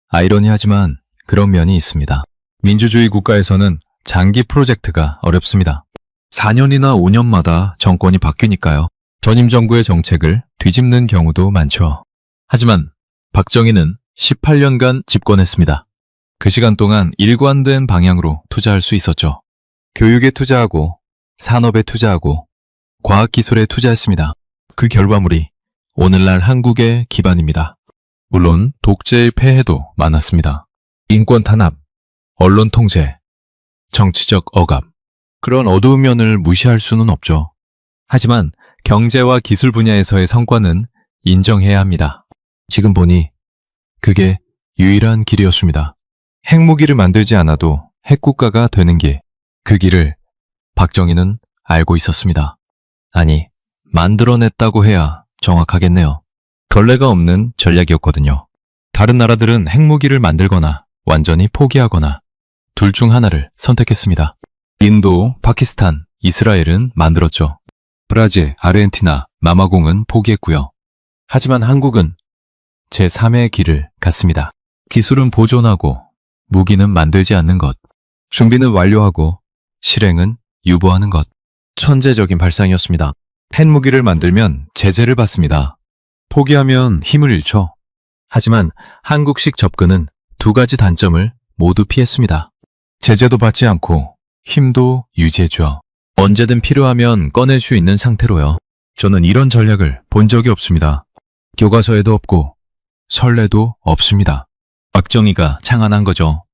아이러니하지만 그런 면이 있습니다. 민주주의 국가에서는 장기 프로젝트가 어렵습니다. 4년이나 5년마다 정권이 바뀌니까요. 전임 정부의 정책을 뒤집는 경우도 많죠. 하지만 박정희는 18년간 집권했습니다. 그 시간 동안 일관된 방향으로 투자할 수 있었죠. 교육에 투자하고 산업에 투자하고 과학기술에 투자했습니다. 그 결과물이 오늘날 한국의 기반입니다. 물론 독재의 폐해도 많았습니다. 인권 탄압, 언론 통제, 정치적 억압, 그런 어두운 면을 무시할 수는 없죠. 하지만 경제와 기술 분야에서의 성과는 인정해야 합니다. 지금 보니 그게 유일한 길이었습니다. 핵무기를 만들지 않아도 핵국가가 되는 길, 그 길을 박정희는 알고 있었습니다. 아니, 만들어냈다고 해야 정확하겠네요. 전례가 없는 전략이었거든요. 다른 나라들은 핵무기를 만들거나 완전히 포기하거나 둘 중 하나를 선택했습니다. 인도, 파키스탄, 이스라엘은 만들었죠. 브라질, 아르헨티나, 남아공은 포기했고요. 하지만 한국은 제3의 길을 갔습니다. 기술은 보존하고 무기는 만들지 않는 것, 준비는 완료하고 실행은 유보하는 것. 천재적인 발상이었습니다. 핵무기를 만들면 제재를 받습니다. 포기하면 힘을 잃죠. 하지만 한국식 접근은 두 가지 단점을 모두 피했습니다. 제재도 받지 않고 힘도 유지해줘. 언제든 필요하면 꺼낼 수 있는 상태로요. 저는 이런 전략을 본 적이 없습니다. 교과서에도 없고 선례도 없습니다. 박정희가 창안한 거죠.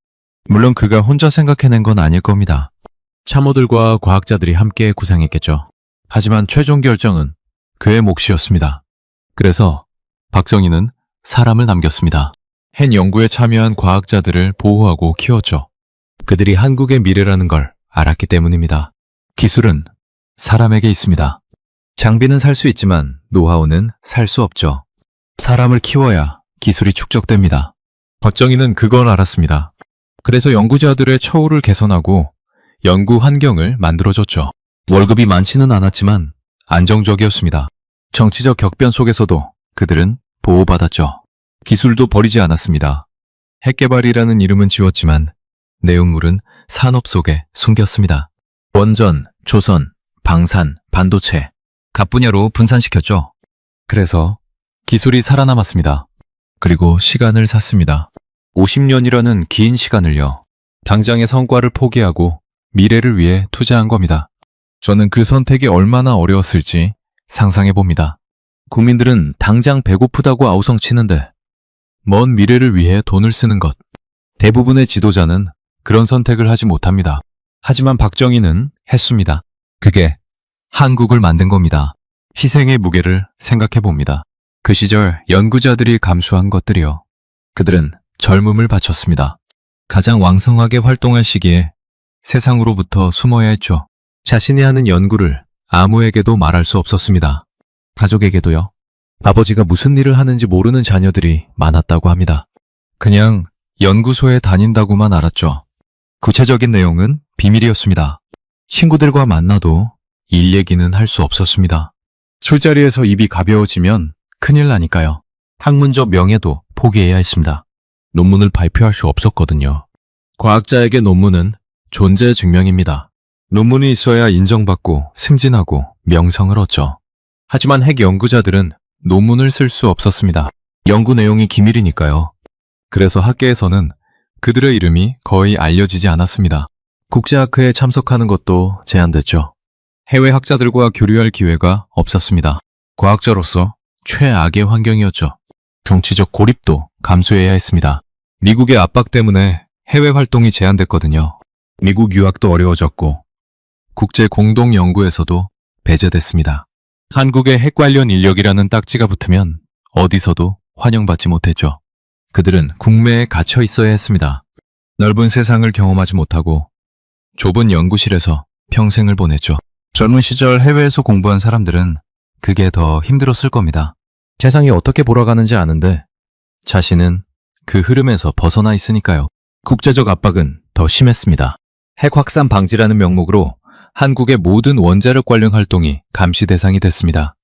물론 그가 혼자 생각해낸 건 아닐 겁니다. 참모들과 과학자들이 함께 구상했겠죠. 하지만 최종 결정은 그의 몫이었습니다. 그래서 박정희는 사람을 남겼습니다. 핵 연구에 참여한 과학자들을 보호하고 키웠죠. 그들이 한국의 미래라는 걸 알았기 때문입니다. 기술은 사람에게 있습니다. 장비는 살 수 있지만 노하우는 살 수 없죠. 사람을 키워야 기술이 축적됩니다. 박정희는 그걸 알았습니다. 그래서 연구자들의 처우를 개선하고 연구 환경을 만들어줬죠. 월급이 많지는 않았지만 안정적이었습니다. 정치적 격변 속에서도 그들은 보호받았죠. 기술도 버리지 않았습니다. 핵개발이라는 이름은 지웠지만 내용물은 산업 속에 숨겼습니다. 원전, 조선, 방산, 반도체, 각 분야로 분산시켰죠. 그래서 기술이 살아남았습니다. 그리고 시간을 샀습니다. 50년이라는 긴 시간을요. 당장의 성과를 포기하고 미래를 위해 투자한 겁니다. 저는 그 선택이 얼마나 어려웠을지 상상해 봅니다. 국민들은 당장 배고프다고 아우성치는데 먼 미래를 위해 돈을 쓰는 것. 대부분의 지도자는 그런 선택을 하지 못합니다. 하지만 박정희는 했습니다. 그게 한국을 만든 겁니다. 희생의 무게를 생각해 봅니다. 그 시절 연구자들이 감수한 것들이요. 그들은 젊음을 바쳤습니다. 가장 왕성하게 활동할 시기에 세상으로부터 숨어야 했죠. 자신이 하는 연구를 아무에게도 말할 수 없었습니다. 가족에게도요. 아버지가 무슨 일을 하는지 모르는 자녀들이 많았다고 합니다. 그냥 연구소에 다닌다고만 알았죠. 구체적인 내용은 비밀이었습니다. 친구들과 만나도 일 얘기는 할 수 없었습니다. 술자리에서 입이 가벼워지면 큰일 나니까요. 학문적 명예도 포기해야 했습니다. 논문을 발표할 수 없었거든요. 과학자에게 논문은 존재 증명입니다. 논문이 있어야 인정받고 승진하고 명성을 얻죠. 하지만 핵 연구자들은 논문을 쓸 수 없었습니다. 연구 내용이 기밀이니까요. 그래서 학계에서는 그들의 이름이 거의 알려지지 않았습니다. 국제학회에 참석하는 것도 제한됐죠. 해외 학자들과 교류할 기회가 없었습니다. 과학자로서 최악의 환경이었죠. 정치적 고립도 감수해야 했습니다. 미국의 압박 때문에 해외 활동이 제한됐거든요. 미국 유학도 어려워졌고 국제 공동 연구에서도 배제됐습니다. 한국의 핵 관련 인력이라는 딱지가 붙으면 어디서도 환영받지 못했죠. 그들은 국내에 갇혀 있어야 했습니다. 넓은 세상을 경험하지 못하고 좁은 연구실에서 평생을 보냈죠. 젊은 시절 해외에서 공부한 사람들은 그게 더 힘들었을 겁니다. 세상이 어떻게 돌아가는지 아는데 자신은 그 흐름에서 벗어나 있으니까요. 국제적 압박은 더 심했습니다. 핵 확산 방지라는 명목으로 한국의 모든 원자력 관련 활동이 감시 대상이 됐습니다.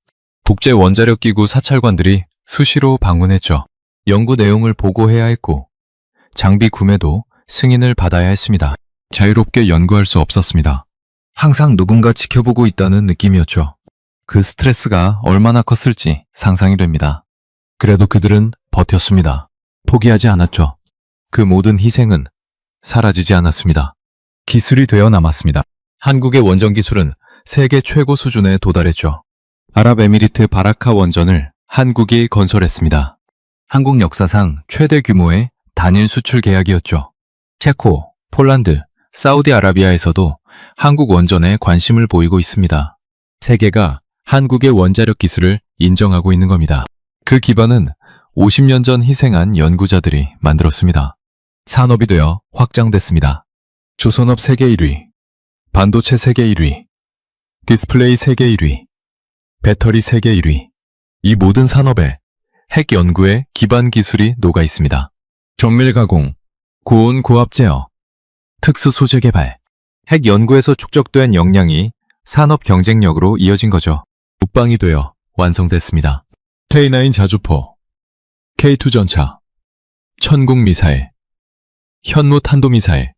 국제 원자력 기구 사찰관들이 수시로 방문했죠. 연구 내용을 보고해야 했고 장비 구매도 승인을 받아야 했습니다. 자유롭게 연구할 수 없었습니다. 항상 누군가 지켜보고 있다는 느낌이었죠. 그 스트레스가 얼마나 컸을지 상상이 됩니다. 그래도 그들은 버텼습니다. 포기하지 않았죠. 그 모든 희생은 사라지지 않았습니다. 기술이 되어 남았습니다. 한국의 원전 기술은 세계 최고 수준에 도달했죠. 아랍에미리트 바라카 원전을 한국이 건설했습니다. 한국 역사상 최대 규모의 단일 수출 계약이었죠. 체코, 폴란드, 사우디아라비아에서도 한국 원전에 관심을 보이고 있습니다. 세계가 한국의 원자력 기술을 인정하고 있는 겁니다. 그 기반은 50년 전 희생한 연구자들이 만들었습니다. 산업이 되어 확장됐습니다. 조선업 세계 1위, 반도체 세계 1위, 디스플레이 세계 1위, 배터리 세계 1위. 이 모든 산업에 핵 연구의 기반 기술이 녹아 있습니다. 정밀 가공, 고온 고압 제어, 특수 소재 개발, 핵 연구에서 축적된 역량이 산업 경쟁력으로 이어진 거죠. 국방이 되어 완성됐습니다. K9 자주포, K2 전차, 천궁 미사일, 현무 탄도미사일,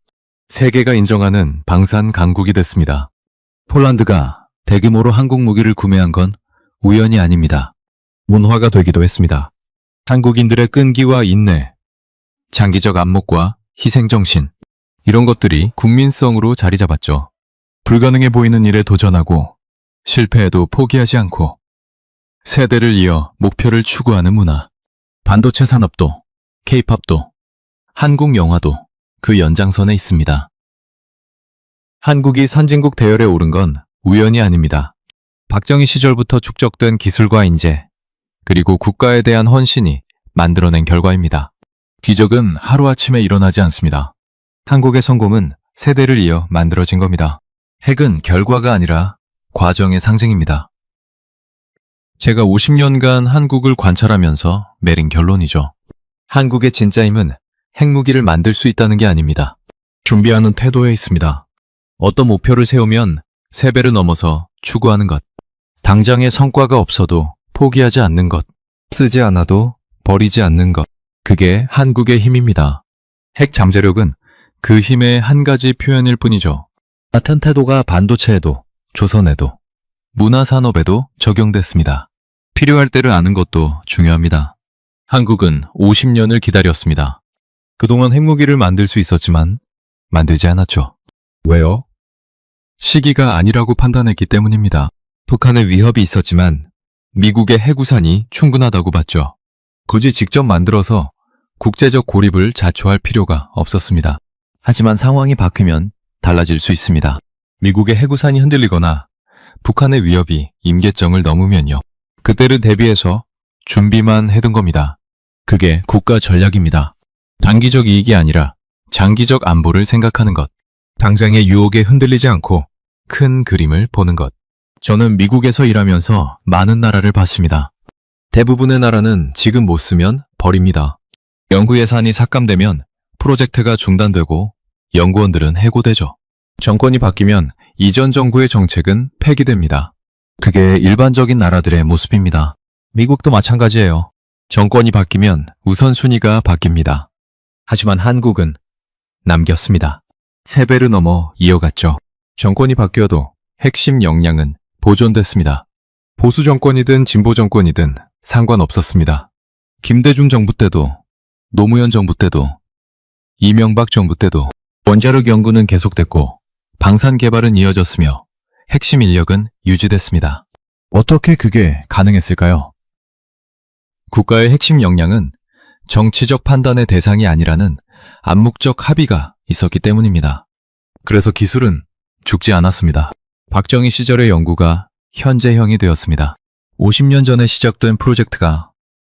세계가 인정하는 방산 강국이 됐습니다. 폴란드가 대규모로 한국 무기를 구매한 건 우연이 아닙니다. 문화가 되기도 했습니다. 한국인들의 끈기와 인내, 장기적 안목과 희생정신, 이런 것들이 국민성으로 자리 잡았죠. 불가능해 보이는 일에 도전하고 실패해도 포기하지 않고 세대를 이어 목표를 추구하는 문화. 반도체 산업도, K-팝도, 한국 영화도 그 연장선에 있습니다. 한국이 선진국 대열에 오른 건 우연이 아닙니다. 박정희 시절부터 축적된 기술과 인재, 그리고 국가에 대한 헌신이 만들어낸 결과입니다. 기적은 하루아침에 일어나지 않습니다. 한국의 성공은 세대를 이어 만들어진 겁니다. 핵은 결과가 아니라 과정의 상징입니다. 제가 50년간 한국을 관찰하면서 내린 결론이죠. 한국의 진짜 힘은 핵무기를 만들 수 있다는 게 아닙니다. 준비하는 태도에 있습니다. 어떤 목표를 세우면 3배를 넘어서 추구하는 것. 당장의 성과가 없어도 포기하지 않는 것. 쓰지 않아도 버리지 않는 것. 그게 한국의 힘입니다. 핵 잠재력은 그 힘의 한 가지 표현일 뿐이죠. 같은 태도가 반도체에도, 조선에도, 문화산업에도 적용됐습니다. 필요할 때를 아는 것도 중요합니다. 한국은 50년을 기다렸습니다. 그동안 핵무기를 만들 수 있었지만 만들지 않았죠. 왜요? 시기가 아니라고 판단했기 때문입니다. 북한의 위협이 있었지만 미국의 핵우산이 충분하다고 봤죠. 굳이 직접 만들어서 국제적 고립을 자초할 필요가 없었습니다. 하지만 상황이 바뀌면 달라질 수 있습니다. 미국의 핵우산이 흔들리거나 북한의 위협이 임계점을 넘으면요. 그때를 대비해서 준비만 해둔 겁니다. 그게 국가 전략입니다. 단기적 이익이 아니라 장기적 안보를 생각하는 것. 당장의 유혹에 흔들리지 않고 큰 그림을 보는 것. 저는 미국에서 일하면서 많은 나라를 봤습니다. 대부분의 나라는 지금 못 쓰면 버립니다. 연구 예산이 삭감되면 프로젝트가 중단되고 연구원들은 해고되죠. 정권이 바뀌면 이전 정부의 정책은 폐기됩니다. 그게 일반적인 나라들의 모습입니다. 미국도 마찬가지예요. 정권이 바뀌면 우선순위가 바뀝니다. 하지만 한국은 남겼습니다. 3배를 넘어 이어갔죠. 정권이 바뀌어도 핵심 역량은 보존됐습니다. 보수 정권이든 진보 정권이든 상관없었습니다. 김대중 정부 때도, 노무현 정부 때도, 이명박 정부 때도 원자력 연구는 계속됐고 방산 개발은 이어졌으며 핵심 인력은 유지됐습니다. 어떻게 그게 가능했을까요? 국가의 핵심 역량은 정치적 판단의 대상이 아니라는 암묵적 합의가 있었기 때문입니다. 그래서 기술은 죽지 않았습니다. 박정희 시절의 연구가 현재형이 되었습니다. 50년 전에 시작된 프로젝트가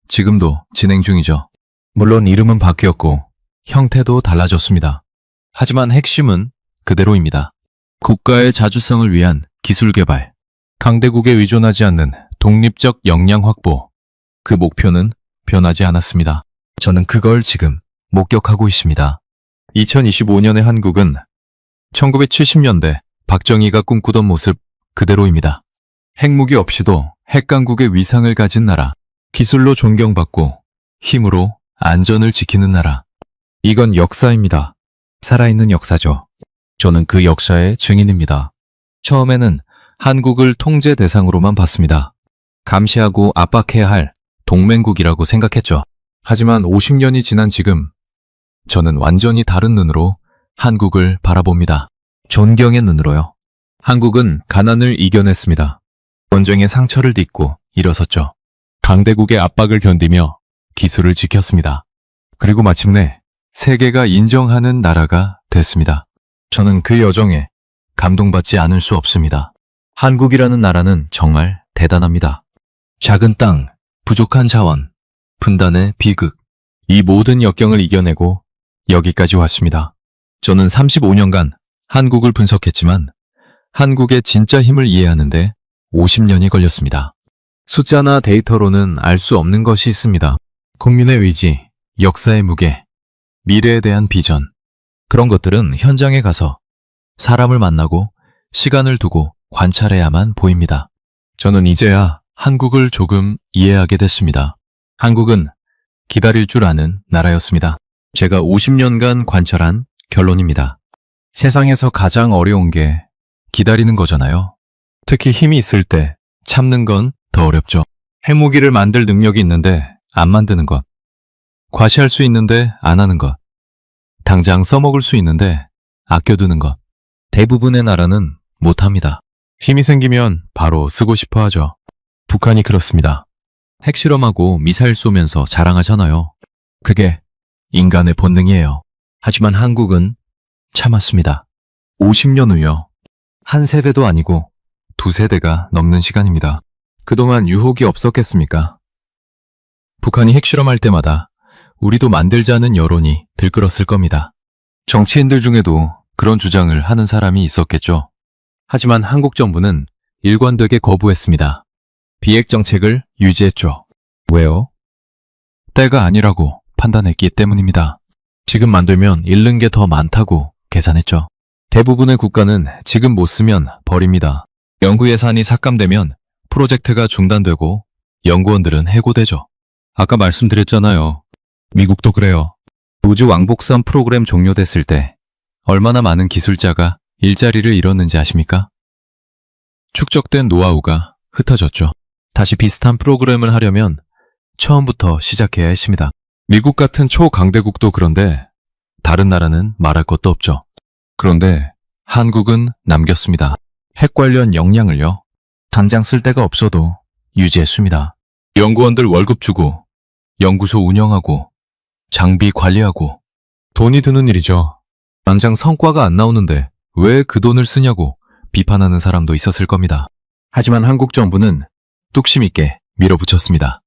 지금도 진행 중이죠. 물론 이름은 바뀌었고 형태도 달라졌습니다. 하지만 핵심은 그대로입니다. 국가의 자주성을 위한 기술 개발, 강대국에 의존하지 않는 독립적 역량 확보, 그 목표는 변하지 않았습니다. 저는 그걸 지금 목격하고 있습니다. 2025년의 한국은 1970년대 박정희가 꿈꾸던 모습 그대로입니다. 핵무기 없이도 핵강국의 위상을 가진 나라, 기술로 존경받고 힘으로 안전을 지키는 나라. 이건 역사입니다. 살아있는 역사죠. 저는 그 역사의 증인입니다. 처음에는 한국을 통제 대상으로만 봤습니다. 감시하고 압박해야 할 동맹국이라고 생각했죠. 하지만 50년이 지난 지금 저는 완전히 다른 눈으로 한국을 바라봅니다. 존경의 눈으로요. 한국은 가난을 이겨냈습니다. 전쟁의 상처를 딛고 일어섰죠. 강대국의 압박을 견디며 기술을 지켰습니다. 그리고 마침내 세계가 인정하는 나라가 됐습니다. 저는 그 여정에 감동받지 않을 수 없습니다. 한국이라는 나라는 정말 대단합니다. 작은 땅, 부족한 자원, 분단의 비극, 이 모든 역경을 이겨내고 여기까지 왔습니다. 저는 35년간 한국을 분석했지만 한국의 진짜 힘을 이해하는데 50년이 걸렸습니다. 숫자나 데이터로는 알 수 없는 것이 있습니다. 국민의 의지, 역사의 무게, 미래에 대한 비전. 그런 것들은 현장에 가서 사람을 만나고 시간을 두고 관찰해야만 보입니다. 저는 이제야 한국을 조금 이해하게 됐습니다. 한국은 기다릴 줄 아는 나라였습니다. 제가 50년간 관찰한 결론입니다. 세상에서 가장 어려운 게 기다리는 거잖아요. 특히 힘이 있을 때 참는 건 더 어렵죠. 핵무기를 만들 능력이 있는데 안 만드는 것. 과시할 수 있는데 안 하는 것. 당장 써먹을 수 있는데 아껴두는 것. 대부분의 나라는 못합니다. 힘이 생기면 바로 쓰고 싶어 하죠. 북한이 그렇습니다. 핵실험하고 미사일 쏘면서 자랑하잖아요. 그게 인간의 본능이에요. 하지만 한국은 참았습니다. 50년 후요. 한 세대도 아니고 두 세대가 넘는 시간입니다. 그동안 유혹이 없었겠습니까? 북한이 핵실험할 때마다 우리도 만들자는 여론이 들끓었을 겁니다. 정치인들 중에도 그런 주장을 하는 사람이 있었겠죠. 하지만 한국 정부는 일관되게 거부했습니다. 비핵 정책을 유지했죠. 왜요? 때가 아니라고 판단했기 때문입니다. 지금 만들면 잃는 게 더 많다고 계산했죠. 대부분의 국가는 지금 못 쓰면 버립니다. 연구 예산이 삭감되면 프로젝트가 중단되고 연구원들은 해고되죠. 아까 말씀드렸잖아요. 미국도 그래요. 우주 왕복선 프로그램 종료됐을 때 얼마나 많은 기술자가 일자리를 잃었는지 아십니까? 축적된 노하우가 흩어졌죠. 다시 비슷한 프로그램을 하려면 처음부터 시작해야 했습니다. 미국 같은 초강대국도 그런데 다른 나라는 말할 것도 없죠. 그런데 한국은 남겼습니다. 핵 관련 역량을요. 당장 쓸 데가 없어도 유지했습니다. 연구원들 월급 주고 연구소 운영하고 장비 관리하고 돈이 드는 일이죠. 당장 성과가 안 나오는데 왜 그 돈을 쓰냐고 비판하는 사람도 있었을 겁니다. 하지만 한국 정부는 뚝심 있게 밀어붙였습니다.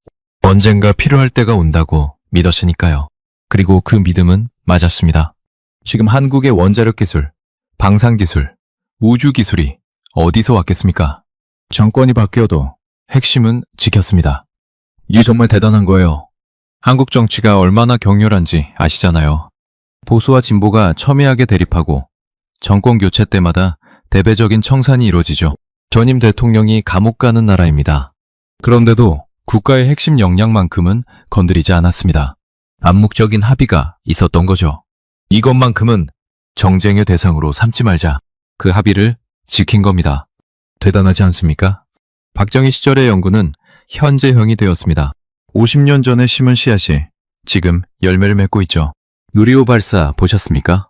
언젠가 필요할 때가 온다고 믿었으니까요. 그리고 그 믿음은 맞았습니다. 지금 한국의 원자력 기술, 방산 기술, 우주 기술이 어디서 왔겠습니까? 정권이 바뀌어도 핵심은 지켰습니다. 이게 정말 대단한 거예요. 한국 정치가 얼마나 격렬한지 아시잖아요. 보수와 진보가 첨예하게 대립하고 정권 교체 때마다 대대적인 청산이 이루어지죠. 전임 대통령이 감옥 가는 나라입니다. 그런데도 국가의 핵심 역량만큼은 건드리지 않았습니다. 암묵적인 합의가 있었던 거죠. 이것만큼은 정쟁의 대상으로 삼지 말자. 그 합의를 지킨 겁니다. 대단하지 않습니까? 박정희 시절의 연구는 현재형이 되었습니다. 50년 전에 심은 씨앗이 지금 열매를 맺고 있죠. 누리호 발사 보셨습니까?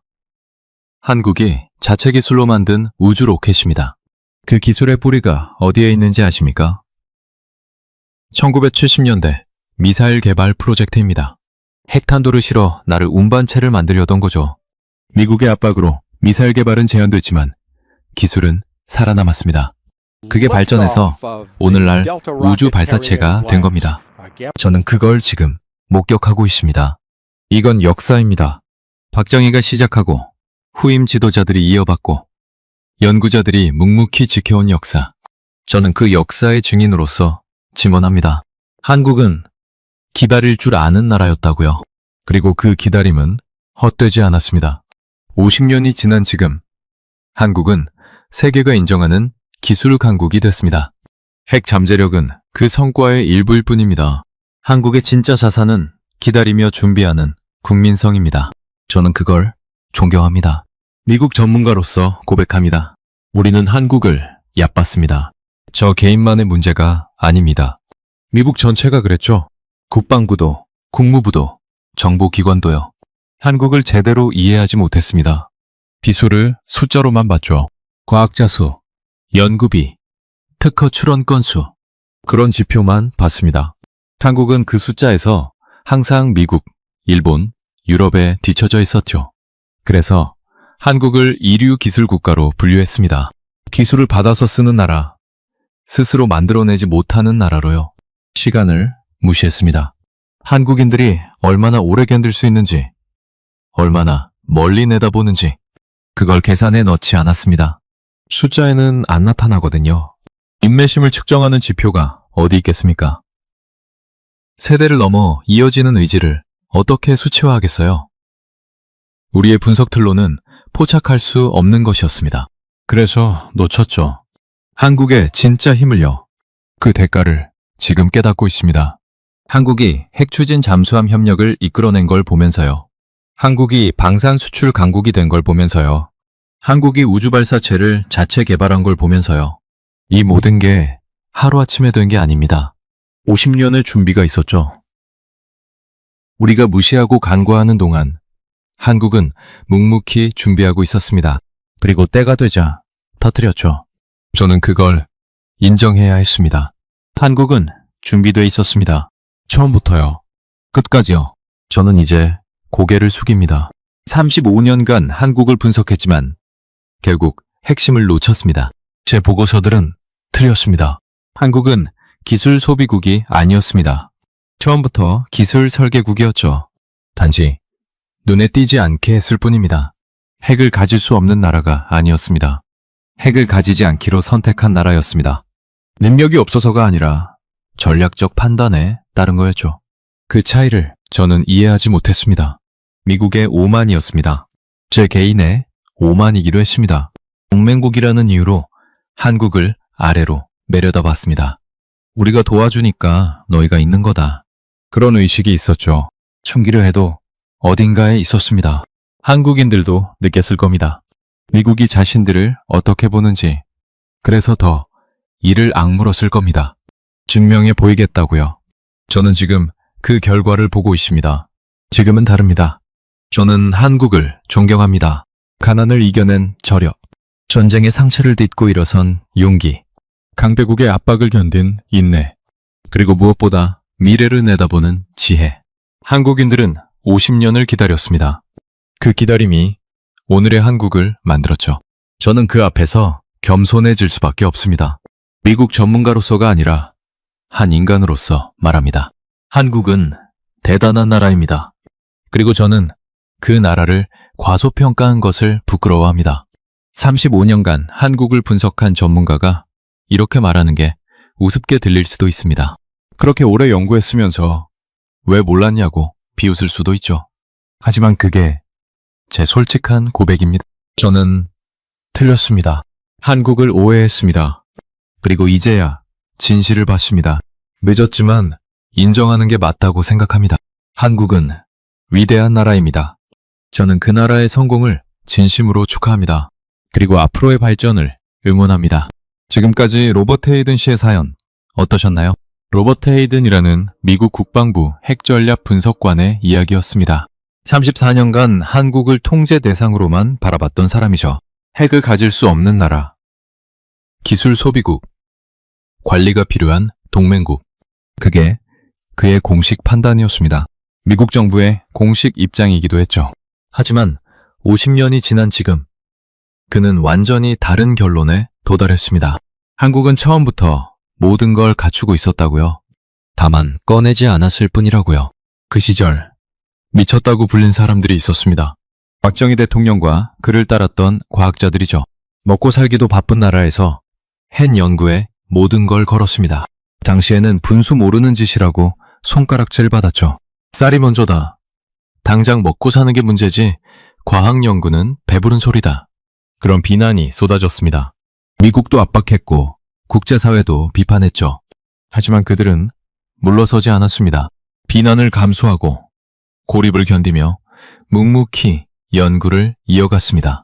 한국이 자체 기술로 만든 우주 로켓입니다. 그 기술의 뿌리가 어디에 있는지 아십니까? 1970년대 미사일 개발 프로젝트입니다. 핵탄두를 실어 나를 운반체를 만들려던 거죠. 미국의 압박으로 미사일 개발은 제한됐지만 기술은 살아남았습니다. 그게 발전해서 오늘날 우주 발사체가 된 겁니다. 저는 그걸 지금 목격하고 있습니다. 이건 역사입니다. 박정희가 시작하고 후임 지도자들이 이어받고 연구자들이 묵묵히 지켜온 역사. 저는 그 역사의 증인으로서 증언합니다. 한국은 기다릴 줄 아는 나라였다고요. 그리고 그 기다림은 헛되지 않았습니다. 50년이 지난 지금 한국은 세계가 인정하는 기술 강국이 됐습니다. 핵 잠재력은 그 성과의 일부일 뿐입니다. 한국의 진짜 자산은 기다리며 준비하는 국민성입니다. 저는 그걸 존경합니다. 미국 전문가로서 고백합니다. 우리는 한국을 얕봤습니다. 저 개인만의 문제가 아닙니다. 미국 전체가 그랬죠. 국방부도, 국무부도, 정보기관도요. 한국을 제대로 이해하지 못했습니다. 비수를 숫자로만 봤죠. 과학자 수, 연구비, 특허 출원 건수, 그런 지표만 봤습니다. 한국은 그 숫자에서 항상 미국, 일본, 유럽에 뒤처져 있었죠. 그래서 한국을 이류 기술 국가로 분류했습니다. 기술을 받아서 쓰는 나라, 스스로 만들어내지 못하는 나라로요. 시간을 무시했습니다. 한국인들이 얼마나 오래 견딜 수 있는지, 얼마나 멀리 내다보는지 그걸 계산해 넣지 않았습니다. 숫자에는 안 나타나거든요. 인내심을 측정하는 지표가 어디 있겠습니까? 세대를 넘어 이어지는 의지를 어떻게 수치화하겠어요? 우리의 분석 틀로는 포착할 수 없는 것이었습니다. 그래서 놓쳤죠. 한국의 진짜 힘을요. 그 대가를 지금 깨닫고 있습니다. 한국이 핵추진 잠수함 협력을 이끌어낸 걸 보면서요. 한국이 방산 수출 강국이 된 걸 보면서요. 한국이 우주발사체를 자체 개발한 걸 보면서요. 이 모든 게 하루아침에 된 게 아닙니다. 50년의 준비가 있었죠. 우리가 무시하고 간과하는 동안 한국은 묵묵히 준비하고 있었습니다. 그리고 때가 되자 터뜨렸죠. 저는 그걸 인정해야 했습니다. 한국은 준비돼 있었습니다. 처음부터요. 끝까지요. 저는 이제 고개를 숙입니다. 35년간 한국을 분석했지만 결국 핵심을 놓쳤습니다. 제 보고서들은 틀렸습니다. 한국은 기술 소비국이 아니었습니다. 처음부터 기술 설계국이었죠. 단지 눈에 띄지 않게 했을 뿐입니다. 핵을 가질 수 없는 나라가 아니었습니다. 핵을 가지지 않기로 선택한 나라였습니다. 능력이 없어서가 아니라 전략적 판단에 따른 거였죠. 그 차이를 저는 이해하지 못했습니다. 미국의 오만이었습니다. 제 개인의 오만이기로 했습니다. 동맹국이라는 이유로 한국을 아래로 내려다 봤습니다. 우리가 도와주니까 너희가 있는 거다. 그런 의식이 있었죠. 숨기려 해도 어딘가에 있었습니다. 한국인들도 느꼈을 겁니다. 미국이 자신들을 어떻게 보는지. 그래서 더 이를 악물었을 겁니다. 증명해 보이겠다고요. 저는 지금 그 결과를 보고 있습니다. 지금은 다릅니다. 저는 한국을 존경합니다. 가난을 이겨낸 저력, 전쟁의 상처를 딛고 일어선 용기, 강대국의 압박을 견딘 인내, 그리고 무엇보다 미래를 내다보는 지혜. 한국인들은 50년을 기다렸습니다. 그 기다림이 오늘의 한국을 만들었죠. 저는 그 앞에서 겸손해질 수밖에 없습니다. 미국 전문가로서가 아니라 한 인간으로서 말합니다. 한국은 대단한 나라입니다. 그리고 저는 그 나라를 과소평가한 것을 부끄러워합니다. 35년간 한국을 분석한 전문가가 이렇게 말하는 게 우습게 들릴 수도 있습니다. 그렇게 오래 연구했으면서 왜 몰랐냐고 비웃을 수도 있죠. 하지만 그게 제 솔직한 고백입니다. 저는 틀렸습니다. 한국을 오해했습니다. 그리고 이제야 진실을 봤습니다. 늦었지만 인정하는 게 맞다고 생각합니다. 한국은 위대한 나라입니다. 저는 그 나라의 성공을 진심으로 축하합니다. 그리고 앞으로의 발전을 응원합니다. 지금까지 로버트 헤이든 씨의 사연 어떠셨나요? 로버트 헤이든이라는 미국 국방부 핵전략 분석관의 이야기였습니다. 34년간 한국을 통제 대상으로만 바라봤던 사람이죠. 핵을 가질 수 없는 나라, 기술 소비국, 관리가 필요한 동맹국. 그게 그의 공식 판단이었습니다. 미국 정부의 공식 입장이기도 했죠. 하지만 50년이 지난 지금 그는 완전히 다른 결론에 도달했습니다. 한국은 처음부터 모든 걸 갖추고 있었다고요. 다만 꺼내지 않았을 뿐이라고요. 그 시절 미쳤다고 불린 사람들이 있었습니다. 박정희 대통령과 그를 따랐던 과학자들이죠. 먹고 살기도 바쁜 나라에서 핵 연구에 모든 걸 걸었습니다. 당시에는 분수 모르는 짓이라고 손가락질 받았죠. 쌀이 먼저다. 당장 먹고 사는 게 문제지 과학 연구는 배부른 소리다. 그런 비난이 쏟아졌습니다. 미국도 압박했고 국제사회도 비판했죠. 하지만 그들은 물러서지 않았습니다. 비난을 감수하고 고립을 견디며 묵묵히 연구를 이어갔습니다.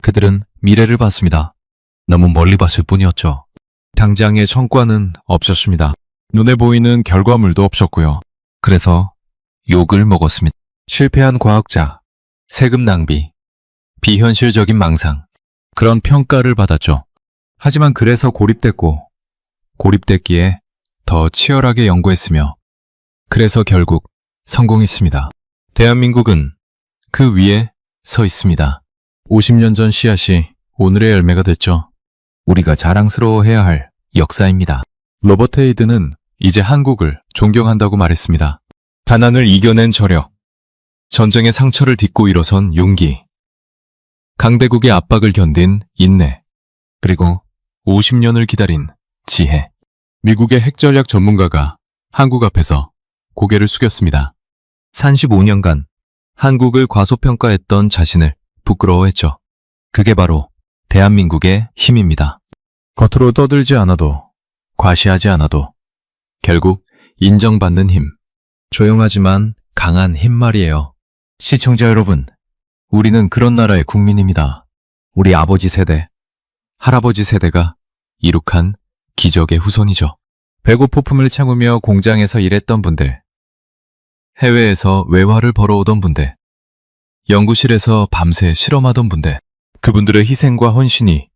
그들은 미래를 봤습니다. 너무 멀리 봤을 뿐이었죠. 당장의 성과는 없었습니다. 눈에 보이는 결과물도 없었고요. 그래서 욕을 먹었습니다. 실패한 과학자, 세금 낭비, 비현실적인 망상, 그런 평가를 받았죠. 하지만 그래서 고립됐고, 고립됐기에 더 치열하게 연구했으며, 그래서 결국 성공했습니다. 대한민국은 그 위에 서 있습니다. 50년 전 씨앗이 오늘의 열매가 됐죠. 우리가 자랑스러워해야 할 역사입니다. 로버트 헤이든은 이제 한국을 존경한다고 말했습니다. 가난을 이겨낸 저력, 전쟁의 상처를 딛고 일어선 용기, 강대국의 압박을 견딘 인내, 그리고 50년을 기다린 지혜. 미국의 핵전략 전문가가 한국 앞에서 고개를 숙였습니다. 35년간 한국을 과소평가했던 자신을 부끄러워했죠. 그게 바로 대한민국의 힘입니다. 겉으로 떠들지 않아도, 과시하지 않아도 결국 인정받는 힘. 조용하지만 강한 힘 말이에요. 시청자 여러분, 우리는 그런 나라의 국민입니다. 우리 아버지 세대, 할아버지 세대가 이룩한 기적의 후손이죠. 배고프픔을 참으며 공장에서 일했던 분들, 해외에서 외화를 벌어오던 분들, 연구실에서 밤새 실험하던 분들, 그분들의 희생과 헌신이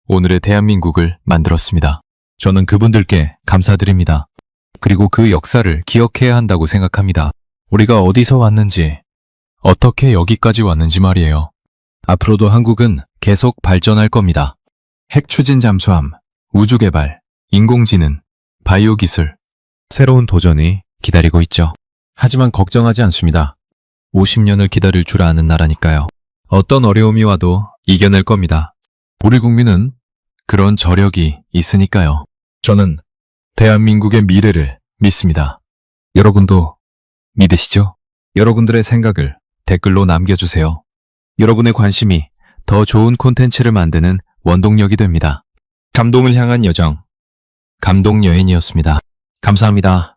오늘의 대한민국을 만들었습니다. 저는 그분들께 감사드립니다. 그리고 그 역사를 기억해야 한다고 생각합니다. 우리가 어디서 왔는지, 어떻게 여기까지 왔는지 말이에요. 앞으로도 한국은 계속 발전할 겁니다. 핵 추진 잠수함, 우주 개발, 인공지능, 바이오 기술, 새로운 도전이 기다리고 있죠. 하지만 걱정하지 않습니다. 50년을 기다릴 줄 아는 나라니까요. 어떤 어려움이 와도 이겨낼 겁니다. 우리 국민은 그런 저력이 있으니까요. 저는 대한민국의 미래를 믿습니다. 여러분도 믿으시죠? 여러분들의 생각을 댓글로 남겨주세요. 여러분의 관심이 더 좋은 콘텐츠를 만드는 원동력이 됩니다. 감동을 향한 여정, 감동여인이었습니다. 감사합니다.